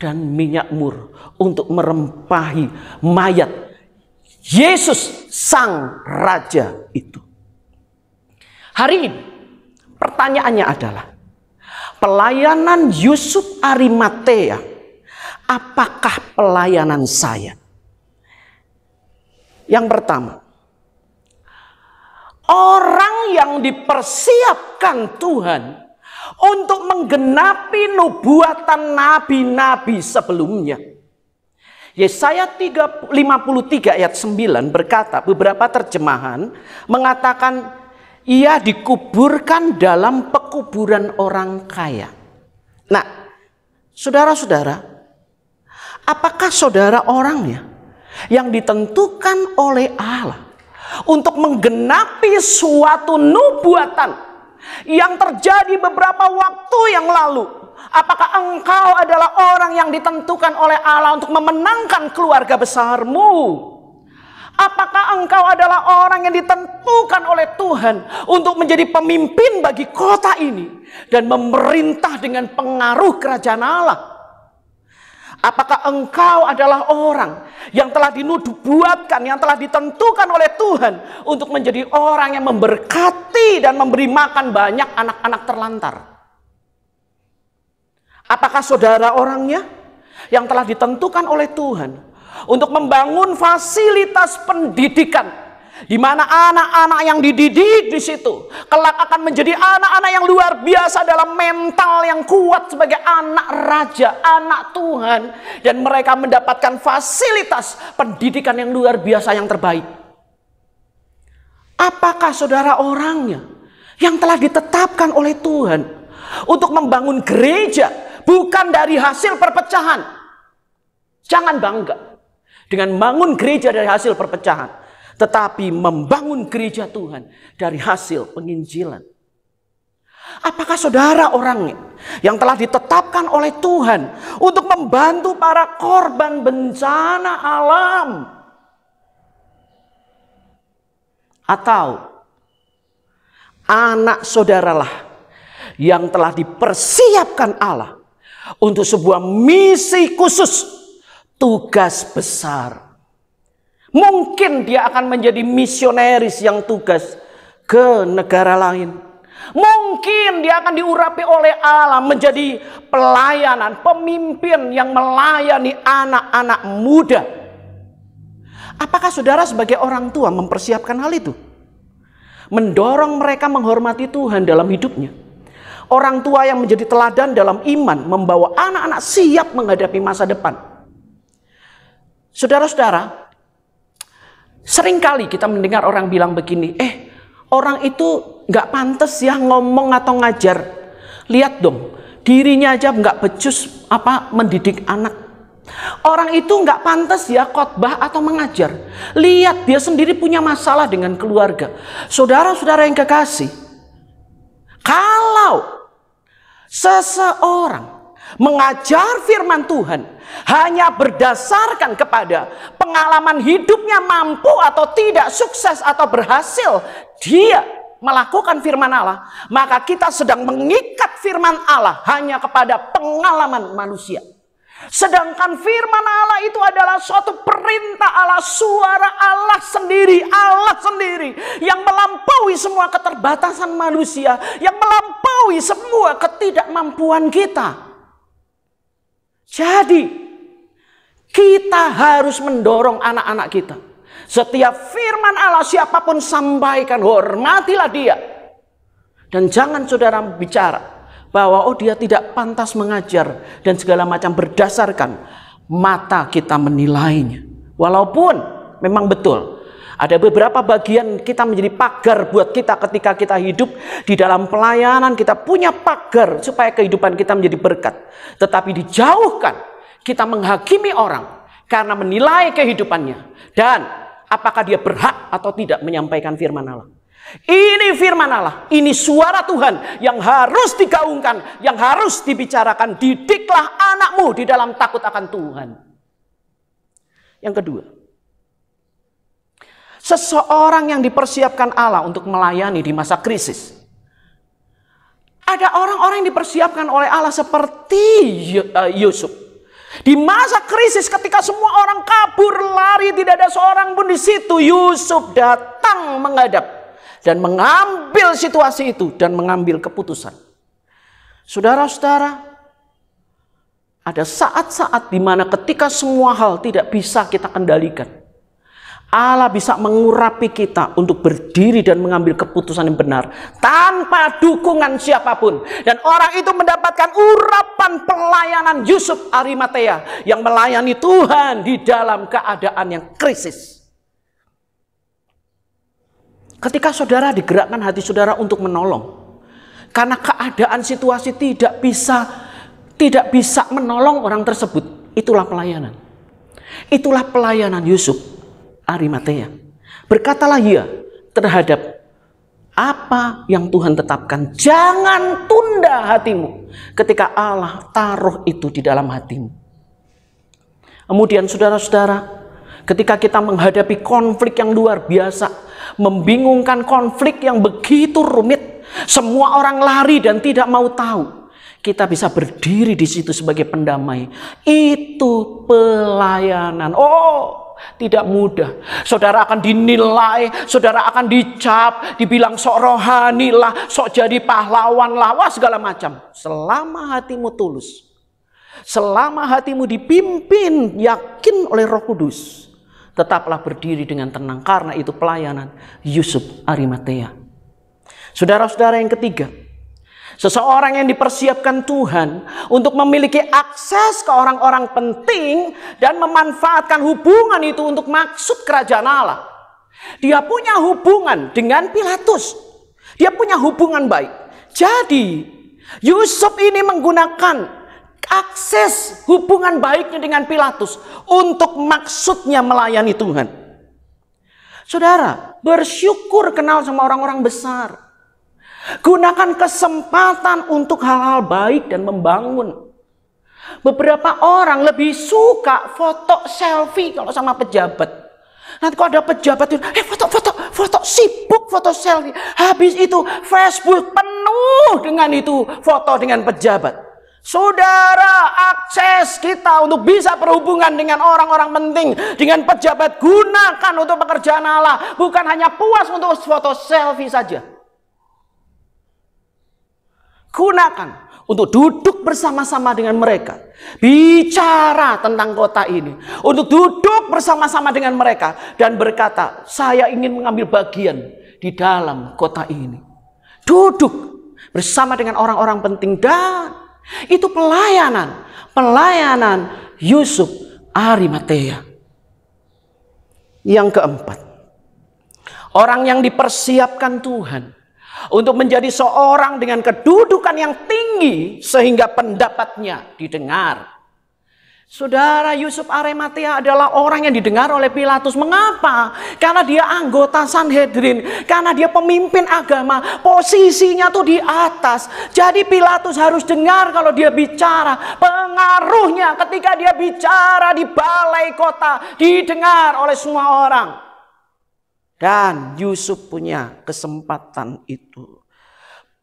dan minyak mur untuk merempahi mayat Yesus sang raja itu. Hari ini pertanyaannya adalah, pelayanan Yusuf Arimatea, apakah pelayanan saya? Yang pertama, orang yang dipersiapkan Tuhan untuk menggenapi nubuatan nabi-nabi sebelumnya. Yesaya 53 ayat 9 berkata, beberapa terjemahan mengatakan ia dikuburkan dalam pekuburan orang kaya. Nah, saudara-saudara, apakah saudara orangnya yang ditentukan oleh Allah untuk menggenapi suatu nubuatan yang terjadi beberapa waktu yang lalu? Apakah engkau adalah orang yang ditentukan oleh Allah untuk memenangkan keluarga besarmu? Apakah engkau adalah orang yang ditentukan oleh Tuhan untuk menjadi pemimpin bagi kota ini dan memerintah dengan pengaruh kerajaan Allah? Apakah engkau adalah orang yang telah dinubuatkan, yang telah ditentukan oleh Tuhan untuk menjadi orang yang memberkati dan memberi makan banyak anak-anak terlantar? Apakah saudara orangnya yang telah ditentukan oleh Tuhan untuk membangun fasilitas pendidikan di mana anak-anak yang dididik di situ kelak akan menjadi anak-anak yang luar biasa dalam mental yang kuat sebagai anak raja, anak Tuhan, dan mereka mendapatkan fasilitas pendidikan yang luar biasa yang terbaik. Apakah saudara orangnya yang telah ditetapkan oleh Tuhan untuk membangun gereja bukan dari hasil perpecahan? Jangan bangga dengan bangun gereja dari hasil perpecahan, tetapi membangun gereja Tuhan dari hasil penginjilan. Apakah saudara orangnya yang telah ditetapkan oleh Tuhan untuk membantu para korban bencana alam? Atau anak saudaralah yang telah dipersiapkan Allah untuk sebuah misi khusus, tugas besar? Mungkin dia akan menjadi misionaris yang tugas ke negara lain. Mungkin dia akan diurapi oleh Allah menjadi pelayanan, pemimpin yang melayani anak-anak muda. Apakah saudara sebagai orang tua mempersiapkan hal itu? Mendorong mereka menghormati Tuhan dalam hidupnya. Orang tua yang menjadi teladan dalam iman, membawa anak-anak siap menghadapi masa depan. Saudara-saudara, seringkali kita mendengar orang bilang begini, orang itu gak pantas ya ngomong atau ngajar. Lihat dong, dirinya aja gak becus mendidik anak. Orang itu gak pantas ya khotbah atau mengajar. Lihat dia sendiri punya masalah dengan keluarga. Saudara-saudara yang kekasih, kalau seseorang mengajar firman Tuhan hanya berdasarkan kepada pengalaman hidupnya, mampu atau tidak, sukses atau berhasil dia melakukan firman Allah, maka kita sedang mengikat firman Allah hanya kepada pengalaman manusia. Sedangkan firman Allah itu adalah suatu perintah Allah, suara Allah sendiri yang melampaui semua keterbatasan manusia, yang melampaui semua ketidakmampuan kita. Jadi kita harus mendorong anak-anak kita. Setiap firman Allah siapapun sampaikan, hormatilah dia. Dan jangan saudara bicara bahwa dia tidak pantas mengajar dan segala macam berdasarkan mata kita menilainya. Walaupun memang betul ada beberapa bagian kita menjadi pagar buat kita ketika kita hidup di dalam pelayanan, kita punya pagar supaya kehidupan kita menjadi berkat. Tetapi dijauhkan kita menghakimi orang karena menilai kehidupannya dan apakah dia berhak atau tidak menyampaikan firman Allah. Ini firman Allah, ini suara Tuhan yang harus digaungkan, yang harus dibicarakan. Didiklah anakmu di dalam takut akan Tuhan. Yang kedua, seseorang yang dipersiapkan Allah untuk melayani di masa krisis. Ada orang-orang yang dipersiapkan oleh Allah seperti Yusuf. Di masa krisis ketika semua orang kabur, lari, tidak ada seorang pun di situ, Yusuf datang menghadap dan mengambil situasi itu dan mengambil keputusan. Saudara-saudara, ada saat-saat di mana ketika semua hal tidak bisa kita kendalikan, Allah bisa mengurapi kita untuk berdiri dan mengambil keputusan yang benar tanpa dukungan siapapun. Dan orang itu mendapatkan urapan pelayanan Yusuf Arimatea yang melayani Tuhan di dalam keadaan yang krisis. Ketika saudara digerakkan hati saudara untuk menolong, karena keadaan situasi tidak bisa menolong orang tersebut, itulah pelayanan. Itulah pelayanan Yusuf Arimatea. Berkatalah ia terhadap apa yang Tuhan tetapkan. Jangan tunda hatimu ketika Allah taruh itu di dalam hatimu. Kemudian saudara-saudara, ketika kita menghadapi konflik yang luar biasa, membingungkan, konflik yang begitu rumit, semua orang lari dan tidak mau tahu, kita bisa berdiri di situ sebagai pendamai. Itu pelayanan. Tidak mudah. Saudara akan dinilai, saudara akan dicap, dibilang sok rohani lah, sok jadi pahlawan lah, segala macam. Selama hatimu tulus, selama hatimu dipimpin yakin oleh Roh Kudus, tetaplah berdiri dengan tenang, karena itu pelayanan Yusuf Arimatea. Saudara-saudara, yang ketiga, seseorang yang dipersiapkan Tuhan untuk memiliki akses ke orang-orang penting dan memanfaatkan hubungan itu untuk maksud kerajaan Allah. Dia punya hubungan dengan Pilatus. Dia punya hubungan baik. Jadi Yusuf ini menggunakan akses hubungan baiknya dengan Pilatus untuk maksudnya melayani Tuhan. Saudara, bersyukur kenal sama orang-orang besar. Gunakan kesempatan untuk hal-hal baik dan membangun. Beberapa orang lebih suka foto selfie kalau sama pejabat. Nanti kalau ada pejabat itu, foto, sibuk foto selfie. Habis itu Facebook penuh dengan itu, foto dengan pejabat. Saudara, akses kita untuk bisa berhubungan dengan orang-orang penting, dengan pejabat, gunakan untuk pekerjaan Allah. Bukan hanya puas untuk foto selfie saja. Gunakan untuk duduk bersama-sama dengan mereka, bicara tentang kota ini, untuk duduk bersama-sama dengan mereka dan berkata, saya ingin mengambil bagian di dalam kota ini. Duduk bersama dengan orang-orang penting, dan itu pelayanan Yusuf Arimatea. Yang keempat, orang yang dipersiapkan Tuhan untuk menjadi seorang dengan kedudukan yang tinggi sehingga pendapatnya didengar. Saudara, Yusuf Arimatea adalah orang yang didengar oleh Pilatus. Mengapa? Karena dia anggota Sanhedrin, karena dia pemimpin agama, posisinya tuh di atas. Jadi Pilatus harus dengar kalau dia bicara. Pengaruhnya ketika dia bicara di balai kota didengar oleh semua orang. Dan Yusuf punya kesempatan itu.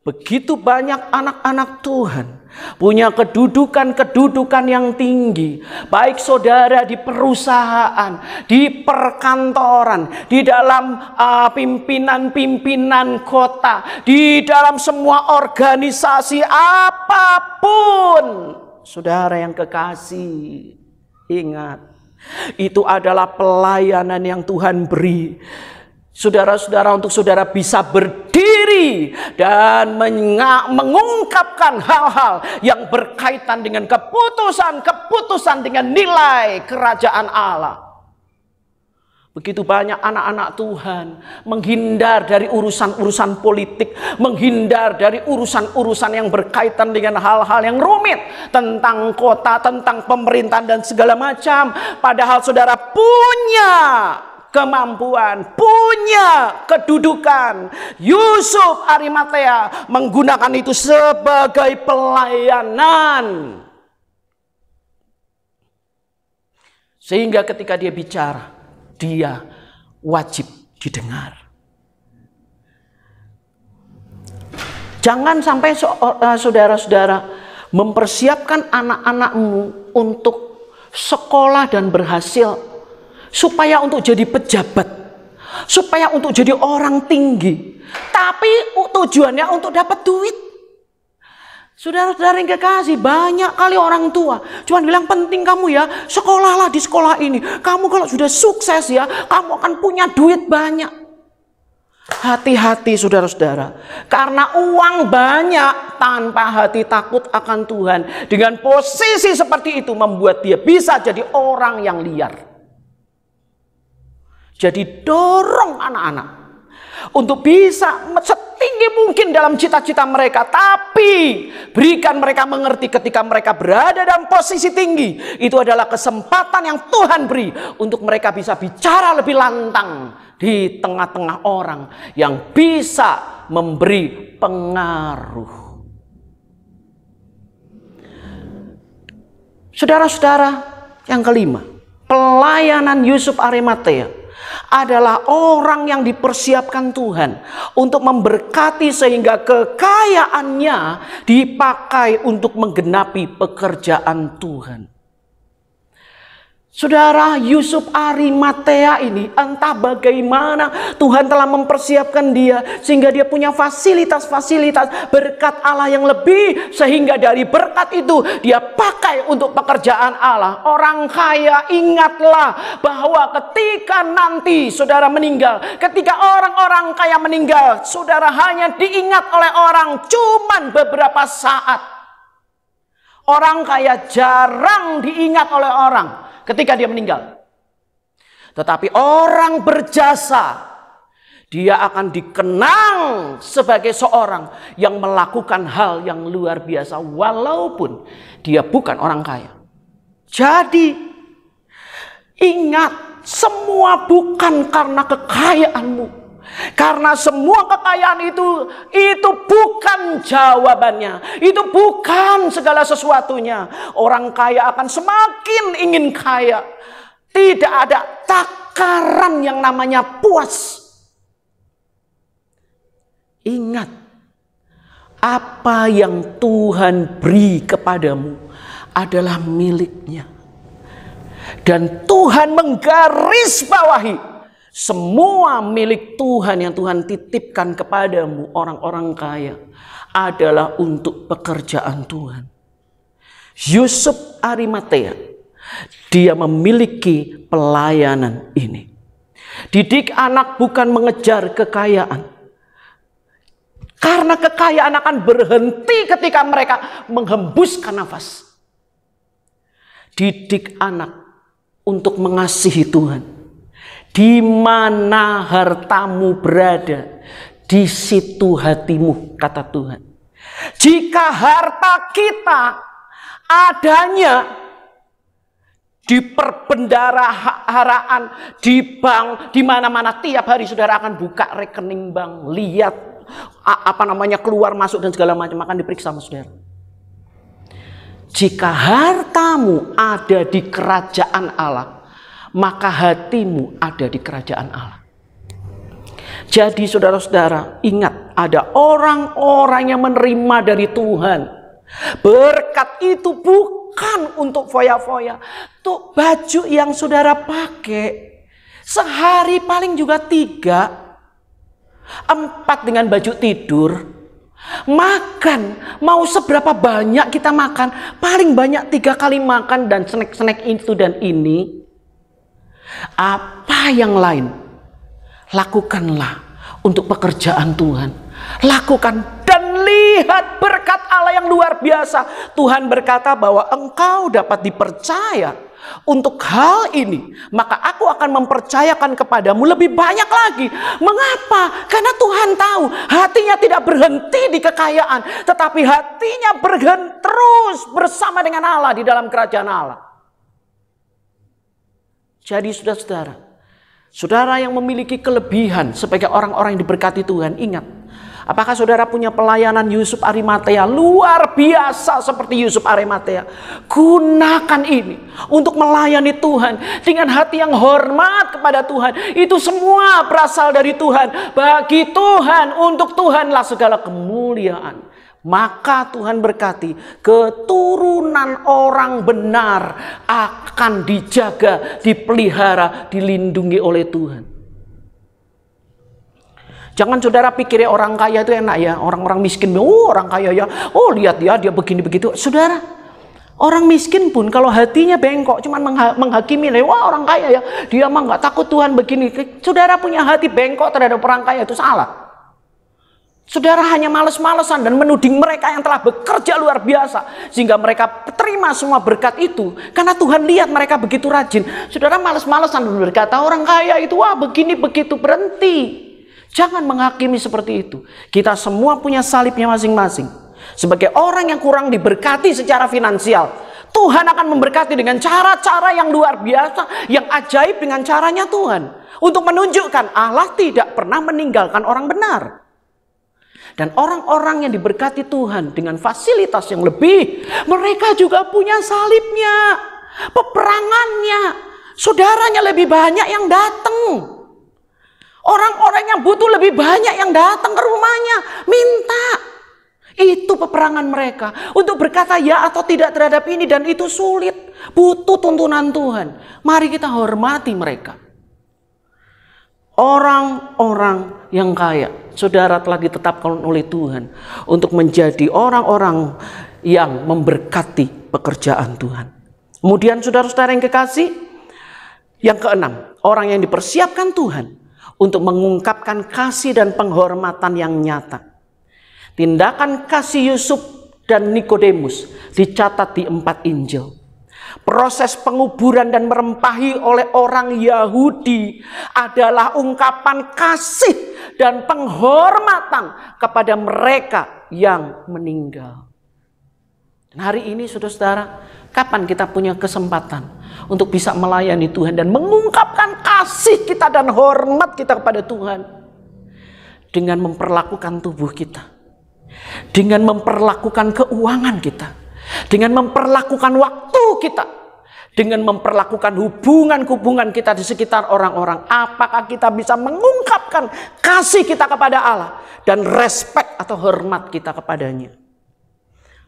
Begitu banyak anak-anak Tuhan punya kedudukan yang tinggi. Baik saudara di perusahaan, di perkantoran, di dalam pimpinan-pimpinan kota, di dalam semua organisasi apapun. Saudara yang kekasih, ingat, itu adalah pelayanan yang Tuhan beri. Saudara-saudara, untuk saudara bisa berdiri dan mengungkapkan hal-hal yang berkaitan dengan keputusan dengan nilai kerajaan Allah. Begitu banyak anak-anak Tuhan menghindar dari urusan-urusan politik, menghindar dari urusan-urusan yang berkaitan dengan hal-hal yang rumit tentang kota, tentang pemerintahan dan segala macam. Padahal saudara punya kemampuan, punya kedudukan. Yusuf Arimatea menggunakan itu sebagai pelayanan. Sehingga ketika dia bicara, dia wajib didengar. Jangan sampai saudara-saudara mempersiapkan anak-anakmu untuk sekolah dan berhasil, supaya untuk jadi pejabat, supaya untuk jadi orang tinggi, tapi tujuannya untuk dapat duit. Saudara-saudara yang kekasih, banyak kali orang tua cuma bilang, penting kamu ya sekolahlah di sekolah ini, kamu kalau sudah sukses ya kamu akan punya duit banyak. Hati-hati saudara-saudara, karena uang banyak tanpa hati takut akan Tuhan, dengan posisi seperti itu membuat dia bisa jadi orang yang liar. Jadi dorong anak-anak untuk bisa setinggi mungkin dalam cita-cita mereka. Tapi berikan mereka mengerti ketika mereka berada dalam posisi tinggi, itu adalah kesempatan yang Tuhan beri untuk mereka bisa bicara lebih lantang di tengah-tengah orang yang bisa memberi pengaruh. Saudara-saudara, yang kelima, pelayanan Yusuf Arimatea adalah orang yang dipersiapkan Tuhan untuk memberkati sehingga kekayaannya dipakai untuk menggenapi pekerjaan Tuhan. Saudara, Yusuf Arimatea ini entah bagaimana Tuhan telah mempersiapkan dia sehingga dia punya fasilitas-fasilitas berkat Allah yang lebih, sehingga dari berkat itu dia pakai untuk pekerjaan Allah. Orang kaya, ingatlah bahwa ketika nanti saudara meninggal, ketika orang-orang kaya meninggal, saudara hanya diingat oleh orang cuman beberapa saat. Orang kaya jarang diingat oleh orang ketika dia meninggal. Tetapi orang berjasa, dia akan dikenang sebagai seorang yang melakukan hal yang luar biasa walaupun dia bukan orang kaya. Jadi ingat, semua bukan karena kekayaanmu. Karena semua kekayaan itu bukan jawabannya. Itu bukan segala sesuatunya. Orang kaya akan semakin ingin kaya. Tidak ada takaran yang namanya puas. Ingat, apa yang Tuhan beri kepadamu adalah miliknya. Dan Tuhan menggarisbawahi semua milik Tuhan yang Tuhan titipkan kepadamu, orang-orang kaya, adalah untuk pekerjaan Tuhan. Yusuf Arimatea, dia memiliki pelayanan ini. Didik anak bukan mengejar kekayaan. Karena kekayaan akan berhenti ketika mereka menghembuskan nafas. Didik anak untuk mengasihi Tuhan. Di mana hartamu berada, di situ hatimu, kata Tuhan. Jika harta kita adanya di perbendaharaan, di bank, di mana-mana, tiap hari saudara akan buka rekening bank, lihat keluar masuk dan segala macam, akan diperiksa sama saudara. Jika hartamu ada di kerajaan Allah, maka hatimu ada di kerajaan Allah. Jadi saudara-saudara, ingat, ada orang-orang yang menerima dari Tuhan. Berkat itu bukan untuk foya-foya. Tuh baju yang saudara pakai, sehari paling juga 3-4 dengan baju tidur. Makan, mau seberapa banyak kita makan, paling banyak 3 kali makan dan snack-snack itu dan ini. Apa yang lain, lakukanlah untuk pekerjaan Tuhan. Lakukan dan lihat berkat Allah yang luar biasa. Tuhan berkata bahwa engkau dapat dipercaya untuk hal ini, maka aku akan mempercayakan kepadamu lebih banyak lagi. Mengapa? Karena Tuhan tahu hatinya tidak berhenti di kekayaan, tetapi hatinya berhenti terus bersama dengan Allah di dalam kerajaan Allah. Jadi saudara-saudara, saudara yang memiliki kelebihan sebagai orang-orang yang diberkati Tuhan, ingat, apakah saudara punya pelayanan Yusuf Arimatea luar biasa seperti Yusuf Arimatea? Gunakan ini untuk melayani Tuhan dengan hati yang hormat kepada Tuhan. Itu semua berasal dari Tuhan. Bagi Tuhan, untuk Tuhanlah segala kemuliaan. Maka Tuhan berkati, keturunan orang benar akan dijaga, dipelihara, dilindungi oleh Tuhan. Jangan saudara pikir orang kaya itu enak ya, orang-orang miskin, orang kaya ya, lihat dia begini begitu. Saudara, orang miskin pun kalau hatinya bengkok, cuman menghakimi, orang kaya ya, dia mah nggak takut Tuhan begini. Saudara punya hati bengkok terhadap orang kaya, itu salah. Saudara hanya males-malesan dan menuding mereka yang telah bekerja luar biasa, sehingga mereka terima semua berkat itu karena Tuhan lihat mereka begitu rajin. Saudara males-malesan dan berkata orang kaya itu begini begitu. Berhenti, jangan menghakimi seperti itu. Kita semua punya salibnya masing-masing. Sebagai orang yang kurang diberkati secara finansial, Tuhan akan memberkati dengan cara-cara yang luar biasa, yang ajaib dengan caranya Tuhan, untuk menunjukkan Allah tidak pernah meninggalkan orang benar. Dan orang-orang yang diberkati Tuhan dengan fasilitas yang lebih, mereka juga punya salibnya, peperangannya. Saudaranya lebih banyak yang datang. Orang-orang yang butuh lebih banyak yang datang ke rumahnya, minta. Itu peperangan mereka. Untuk berkata ya atau tidak terhadap ini, dan itu sulit. Butuh tuntunan Tuhan. Mari kita hormati mereka. Orang-orang yang kaya, saudara, telah ditetapkan oleh Tuhan untuk menjadi orang-orang yang memberkati pekerjaan Tuhan. Kemudian saudara-saudara yang kekasih, yang keenam, orang yang dipersiapkan Tuhan untuk mengungkapkan kasih dan penghormatan yang nyata. Tindakan kasih Yusuf dan Nikodemus dicatat di 4 Injil. Proses penguburan dan merempahi oleh orang Yahudi adalah ungkapan kasih dan penghormatan kepada mereka yang meninggal. Dan hari ini saudara-saudara, kapan kita punya kesempatan untuk bisa melayani Tuhan dan mengungkapkan kasih kita dan hormat kita kepada Tuhan? Dengan memperlakukan tubuh kita, dengan memperlakukan keuangan kita, dengan memperlakukan waktu kita, dengan memperlakukan hubungan-hubungan kita di sekitar orang-orang. Apakah kita bisa mengungkapkan kasih kita kepada Allah dan respect atau hormat kita kepadanya?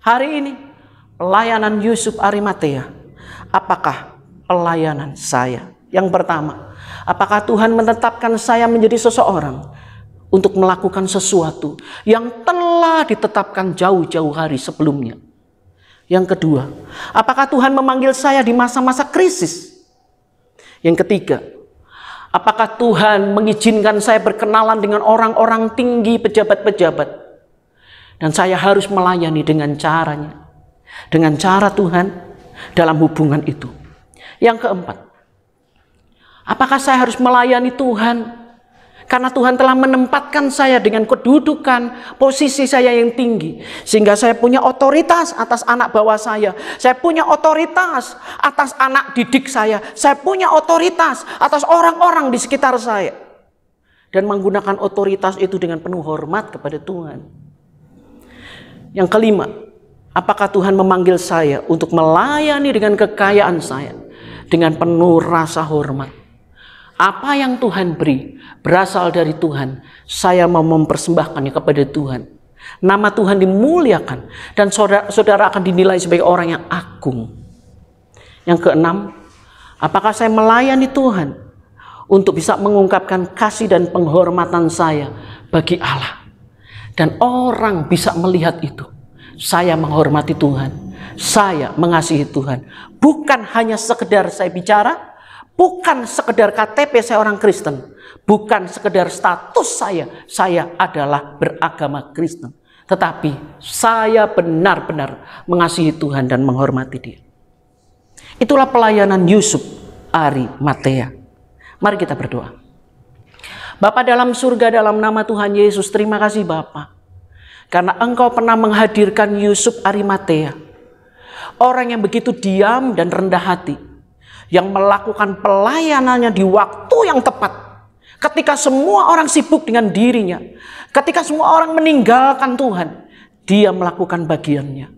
Hari ini pelayanan Yusuf Arimatea, apakah pelayanan saya? Yang pertama, apakah Tuhan menetapkan saya menjadi seseorang untuk melakukan sesuatu yang telah ditetapkan jauh-jauh hari sebelumnya? Yang kedua, apakah Tuhan memanggil saya di masa-masa krisis? Yang ketiga, apakah Tuhan mengizinkan saya berkenalan dengan orang-orang tinggi, pejabat-pejabat, dan saya harus melayani dengan caranya, dengan cara Tuhan dalam hubungan itu? Yang keempat, apakah saya harus melayani Tuhan karena Tuhan telah menempatkan saya dengan kedudukan posisi saya yang tinggi, sehingga saya punya otoritas atas anak bawah saya punya otoritas atas anak didik saya punya otoritas atas orang-orang di sekitar saya, dan menggunakan otoritas itu dengan penuh hormat kepada Tuhan. Yang kelima, apakah Tuhan memanggil saya untuk melayani dengan kekayaan saya dengan penuh rasa hormat? Apa yang Tuhan beri berasal dari Tuhan, saya mau mempersembahkannya kepada Tuhan. Nama Tuhan dimuliakan dan saudara akan dinilai sebagai orang yang agung. Yang keenam, apakah saya melayani Tuhan untuk bisa mengungkapkan kasih dan penghormatan saya bagi Allah, dan orang bisa melihat itu. Saya menghormati Tuhan, saya mengasihi Tuhan. Bukan hanya sekedar saya bicara, bukan sekedar KTP saya orang Kristen, bukan sekedar status saya adalah beragama Kristen, tetapi saya benar-benar mengasihi Tuhan dan menghormati Dia. Itulah pelayanan Yusuf Arimatea. Mari kita berdoa. Bapa dalam surga, dalam nama Tuhan Yesus, terima kasih Bapa, karena Engkau pernah menghadirkan Yusuf Arimatea, orang yang begitu diam dan rendah hati, yang melakukan pelayanannya di waktu yang tepat, ketika semua orang sibuk dengan dirinya, ketika semua orang meninggalkan Tuhan, dia melakukan bagiannya.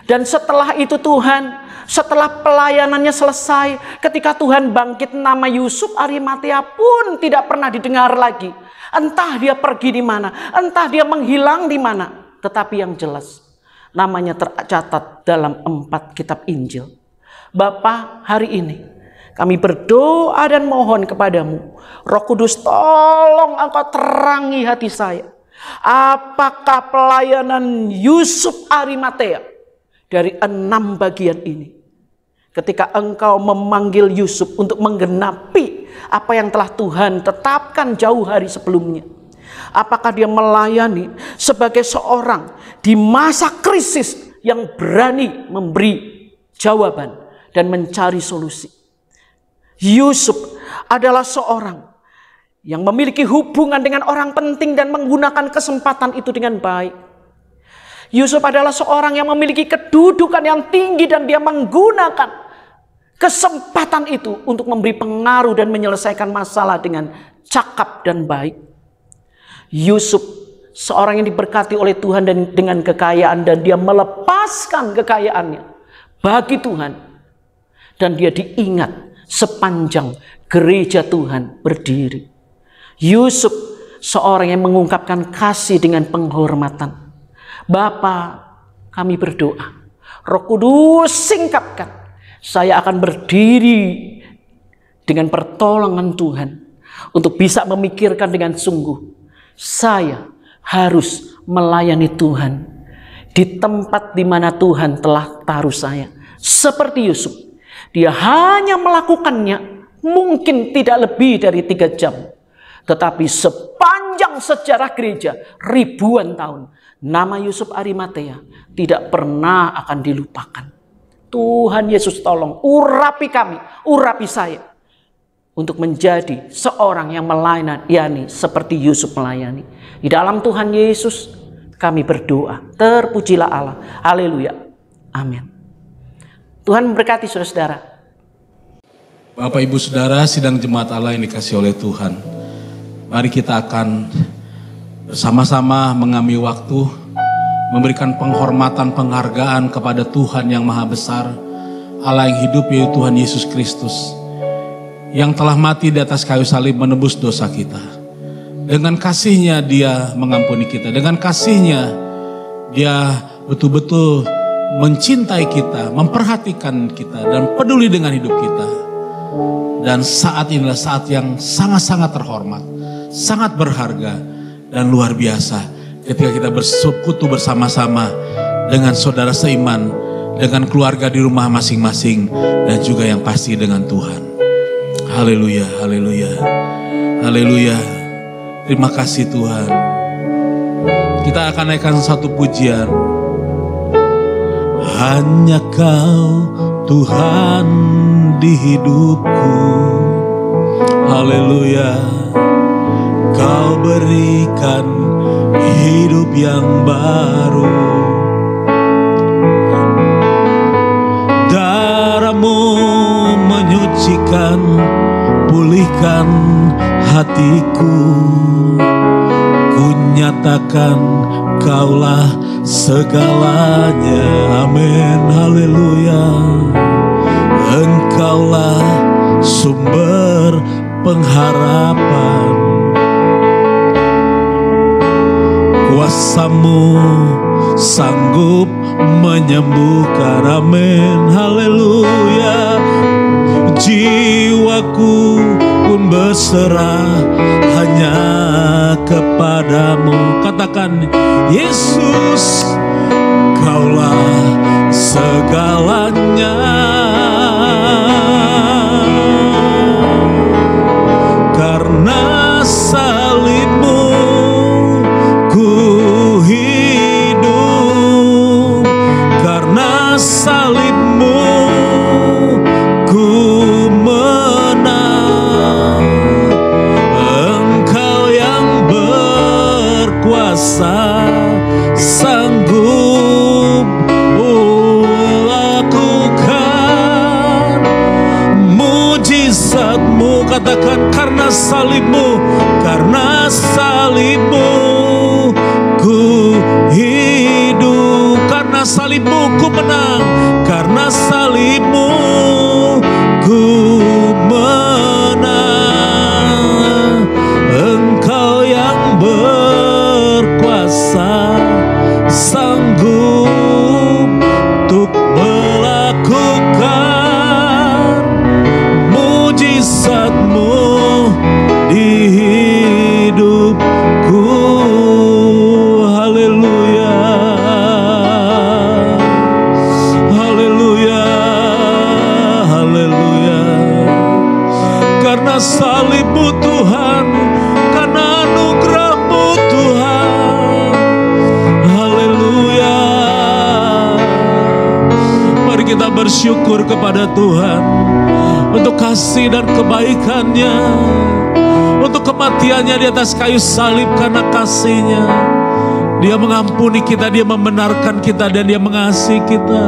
Dan setelah itu Tuhan, setelah pelayanannya selesai, ketika Tuhan bangkit, nama Yusuf Arimatea pun tidak pernah didengar lagi. Entah dia pergi di mana, entah dia menghilang di mana, tetapi yang jelas namanya tercatat dalam 4 kitab Injil. Bapa, hari ini kami berdoa dan mohon kepadamu, Roh Kudus, tolong Engkau terangi hati saya. Apakah pelayanan Yusuf Arimatea dari 6 bagian ini, ketika Engkau memanggil Yusuf untuk menggenapi apa yang telah Tuhan tetapkan jauh hari sebelumnya, apakah dia melayani sebagai seorang di masa krisis yang berani memberi jawaban dan mencari solusi? Yusuf adalah seorang yang memiliki hubungan dengan orang penting dan menggunakan kesempatan itu dengan baik. Yusuf adalah seorang yang memiliki kedudukan yang tinggi dan dia menggunakan kesempatan itu untuk memberi pengaruh dan menyelesaikan masalah dengan cakap dan baik. Yusuf seorang yang diberkati oleh Tuhan dan dengan kekayaan, dan dia melepaskan kekayaannya bagi Tuhan. Dan dia diingat sepanjang gereja Tuhan berdiri. Yusuf seorang yang mengungkapkan kasih dengan penghormatan. Bapa, kami berdoa, Roh Kudus singkapkan, saya akan berdiri dengan pertolongan Tuhan untuk bisa memikirkan dengan sungguh, saya harus melayani Tuhan di tempat di mana Tuhan telah taruh saya. Seperti Yusuf, dia hanya melakukannya mungkin tidak lebih dari 3 jam. Tetapi sepanjang sejarah gereja ribuan tahun, nama Yusuf Arimatea tidak pernah akan dilupakan. Tuhan Yesus tolong urapi kami, urapi saya untuk menjadi seorang yang melayani seperti Yusuf melayani. Di dalam Tuhan Yesus kami berdoa. Terpujilah Allah. Haleluya. Amin. Tuhan memberkati saudara-saudara. Bapak Ibu Saudara, sidang jemaat Allah yang dikasihi oleh Tuhan. Mari kita akan bersama-sama mengambil waktu memberikan penghormatan, penghargaan kepada Tuhan yang Maha Besar, Allah yang hidup, yaitu Tuhan Yesus Kristus, yang telah mati di atas kayu salib menebus dosa kita. Dengan kasih-Nya Dia mengampuni kita. Dengan kasih-Nya Dia betul-betul mencintai kita, memperhatikan kita, dan peduli dengan hidup kita. Dan saat inilah saat yang sangat-sangat terhormat, sangat berharga, dan luar biasa ketika kita bersekutu bersama-sama dengan saudara seiman, dengan keluarga di rumah masing-masing, dan juga yang pasti dengan Tuhan. Haleluya, haleluya, haleluya. Terima kasih Tuhan. Kita akan naikkan satu pujian. Hanya Kau Tuhan di hidupku. Haleluya. Kau berikan hidup yang baru. Darah-Mu menyucikan, pulihkan hatiku. Ku nyatakan Kaulah segalanya. Amin, haleluya. Engkaulah sumber pengharapan. Kuasa-Mu sanggup menyembuhkan. Amin, haleluya. Jiwaku pun berserah hanya kepadamu. Katakan, Yesus, Kaulah segalanya. Karena salib-Mu ku hidup. Karena salib-Mu ku menang. Engkau yang berkuasa, sanggup lakukan mujizat-Mu. Katakan, karena salib-Mu, karena salib-Mu ku hidup. Karena salib-Mu ku menang. Karena salib-Mu ku menang. Engkau yang berkuasa, sanggup untuk melakukan mujizat-Mu di hidupku. Haleluya, haleluya, haleluya. Karena salib-Mu Tuhan, karena anugerah-Mu Tuhan. Haleluya. Mari kita bersyukur kepada Tuhan untuk kasih dan kebaikan-Nya, untuk kematian-Nya di atas kayu salib. Karena kasih-Nya Dia mengampuni kita, Dia membenarkan kita, dan Dia mengasihi kita.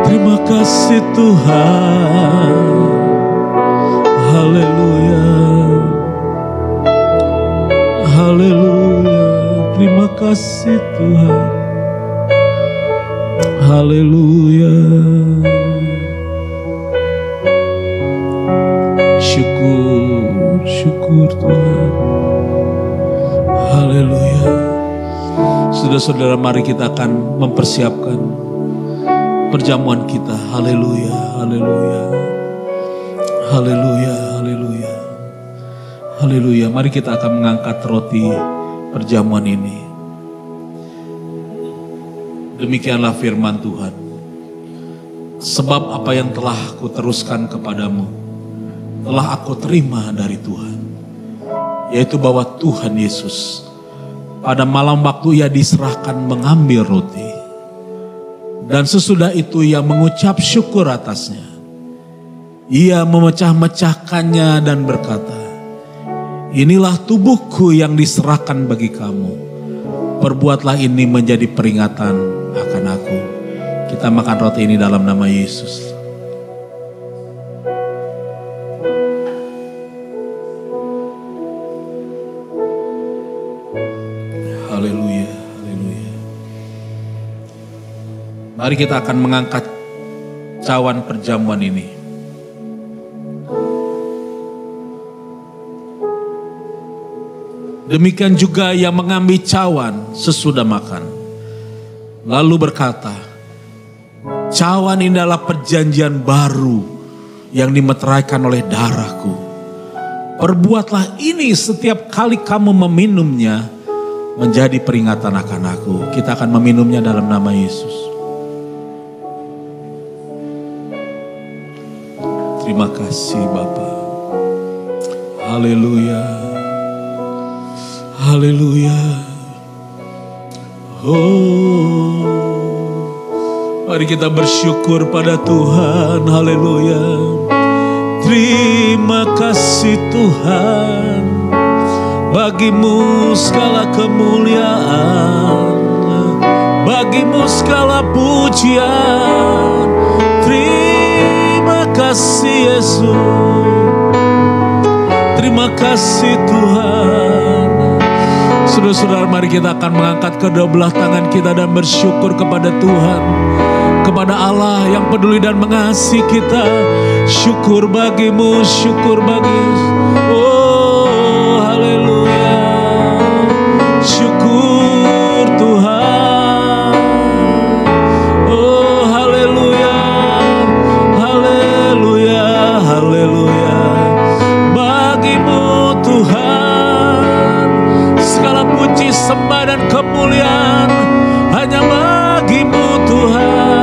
Terima kasih Tuhan. Haleluya, haleluya. Terima kasih Tuhan. Haleluya. Syukur Tuhan. Haleluya. Saudara-saudara, mari kita akan mempersiapkan perjamuan kita. Haleluya, haleluya. Haleluya, haleluya. Haleluya. Mari kita akan mengangkat roti perjamuan ini. Demikianlah firman Tuhan. Sebab apa yang telah aku teruskan kepadamu, telah aku terima dari Tuhan. Yaitu bahwa Tuhan Yesus pada malam waktu ia diserahkan mengambil roti. Dan sesudah itu ia mengucap syukur atasnya. Ia memecah-mecahkannya dan berkata, inilah tubuhku yang diserahkan bagi kamu. Perbuatlah ini menjadi peringatan akan aku. Kita makan roti ini dalam nama Yesus. Haleluya, haleluya. Mari kita akan mengangkat cawan perjamuan ini. Demikian juga ia mengambil cawan sesudah makan. Lalu berkata, cawan ini adalah perjanjian baru yang dimeteraikan oleh darahku. Perbuatlah ini setiap kali kamu meminumnya menjadi peringatan akan aku. Kita akan meminumnya dalam nama Yesus. Terima kasih Bapa. Haleluya. Haleluya. Oh, mari kita bersyukur pada Tuhan. Haleluya. Terima kasih Tuhan. Bagimu segala kemuliaan, bagimu segala pujian. Terima kasih Yesus. Terima kasih Tuhan. Saudara-saudara, mari kita akan mengangkat kedua belah tangan kita dan bersyukur kepada Tuhan, kepada Allah yang peduli dan mengasihi kita. Syukur bagimu, syukur bagi. Oh, haleluya. Syukur Tuhan. Oh, haleluya. Haleluya, haleluya. Bagimu Tuhan, segala puji, sembah dan kemuliaan hanya bagimu Tuhan.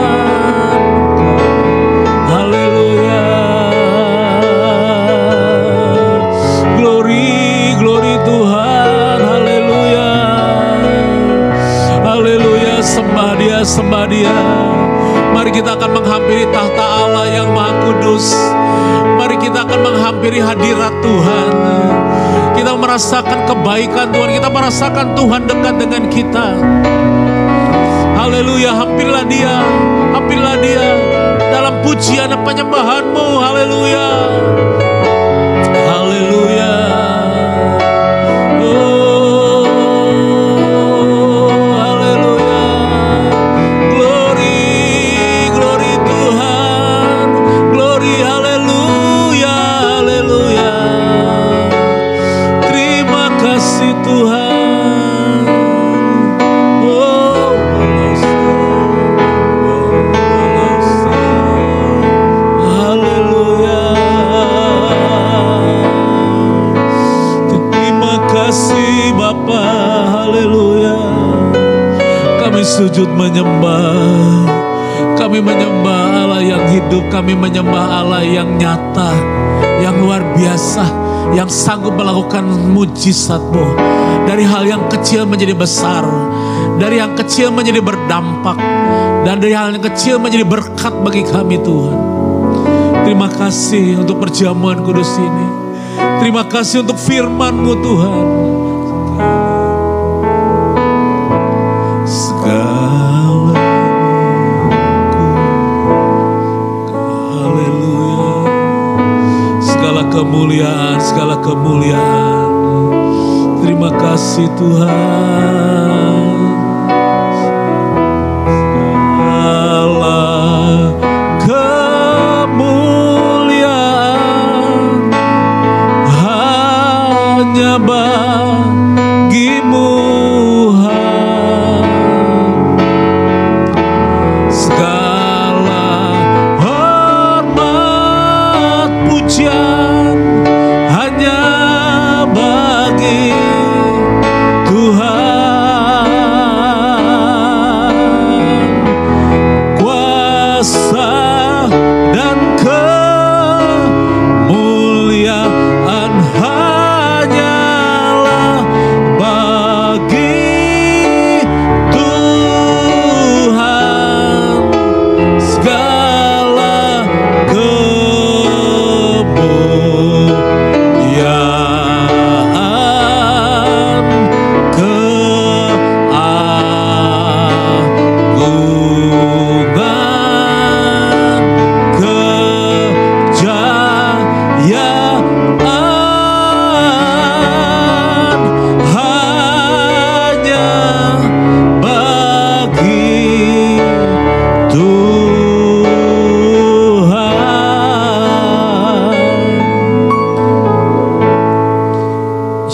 Haleluya. Glory, glory Tuhan. Haleluya. Haleluya. Sembah dia, sembah dia. Mari kita akan menghampiri tahta Allah yang Maha Kudus. Mari kita akan menghampiri hadirat Tuhan. Kita merasakan kebaikan Tuhan. Kita merasakan Tuhan dekat dengan kita. Haleluya. Hampirilah dia. Hampirilah dia dalam pujian dan penyembahanmu. Haleluya. Haleluya. Oh, haleluya. Glory, glory Tuhan. Glory, haleluya, haleluya. Terima kasih Tuhan. Oh, haleluya. Terima kasih Bapa. Haleluya. Kami sujud menyembah. Kami menyembah Allah yang hidup. Kami menyembah Allah yang nyata, yang luar biasa, yang sanggup melakukan mujizat-Mu. Dari hal yang kecil menjadi besar, dari yang kecil menjadi berdampak, dan dari hal yang kecil menjadi berkat bagi kami Tuhan. Terima kasih untuk perjamuan kudus ini. Terima kasih untuk firman-Mu Tuhan. Segala haleluya. Segala kemuliaan, segala kemuliaan. Terima kasih Tuhan. Segala kemuliaan hanya bagimu.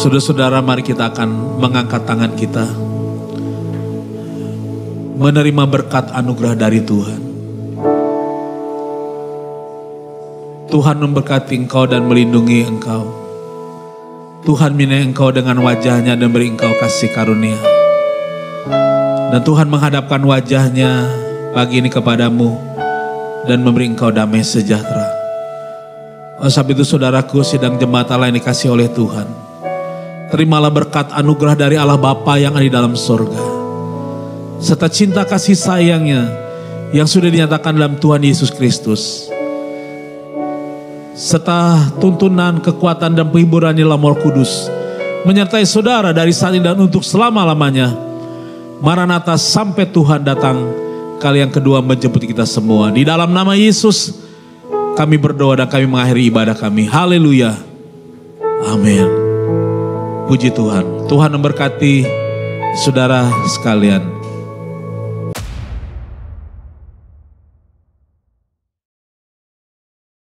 Saudara-saudara, mari kita akan mengangkat tangan kita, menerima berkat anugerah dari Tuhan. Tuhan memberkati engkau dan melindungi engkau. Tuhan menyinai engkau dengan wajahnya dan beri engkau kasih karunia. Dan Tuhan menghadapkan wajahnya pagi ini kepadamu dan memberi engkau damai sejahtera. Sebab itu saudaraku, sidang jemaat Allah yang dikasih oleh Tuhan, terimalah berkat anugerah dari Allah Bapa yang ada di dalam surga, serta cinta kasih sayangnya yang sudah dinyatakan dalam Tuhan Yesus Kristus, serta tuntunan, kekuatan dan penghiburan di dalam Roh Kudus menyertai saudara dari saat ini dan untuk selama-lamanya. Maranatha, sampai Tuhan datang kali yang kedua menjemput kita semua. Di dalam nama Yesus kami berdoa dan kami mengakhiri ibadah kami. Haleluya. Amin. Puji Tuhan. Tuhan memberkati saudara sekalian.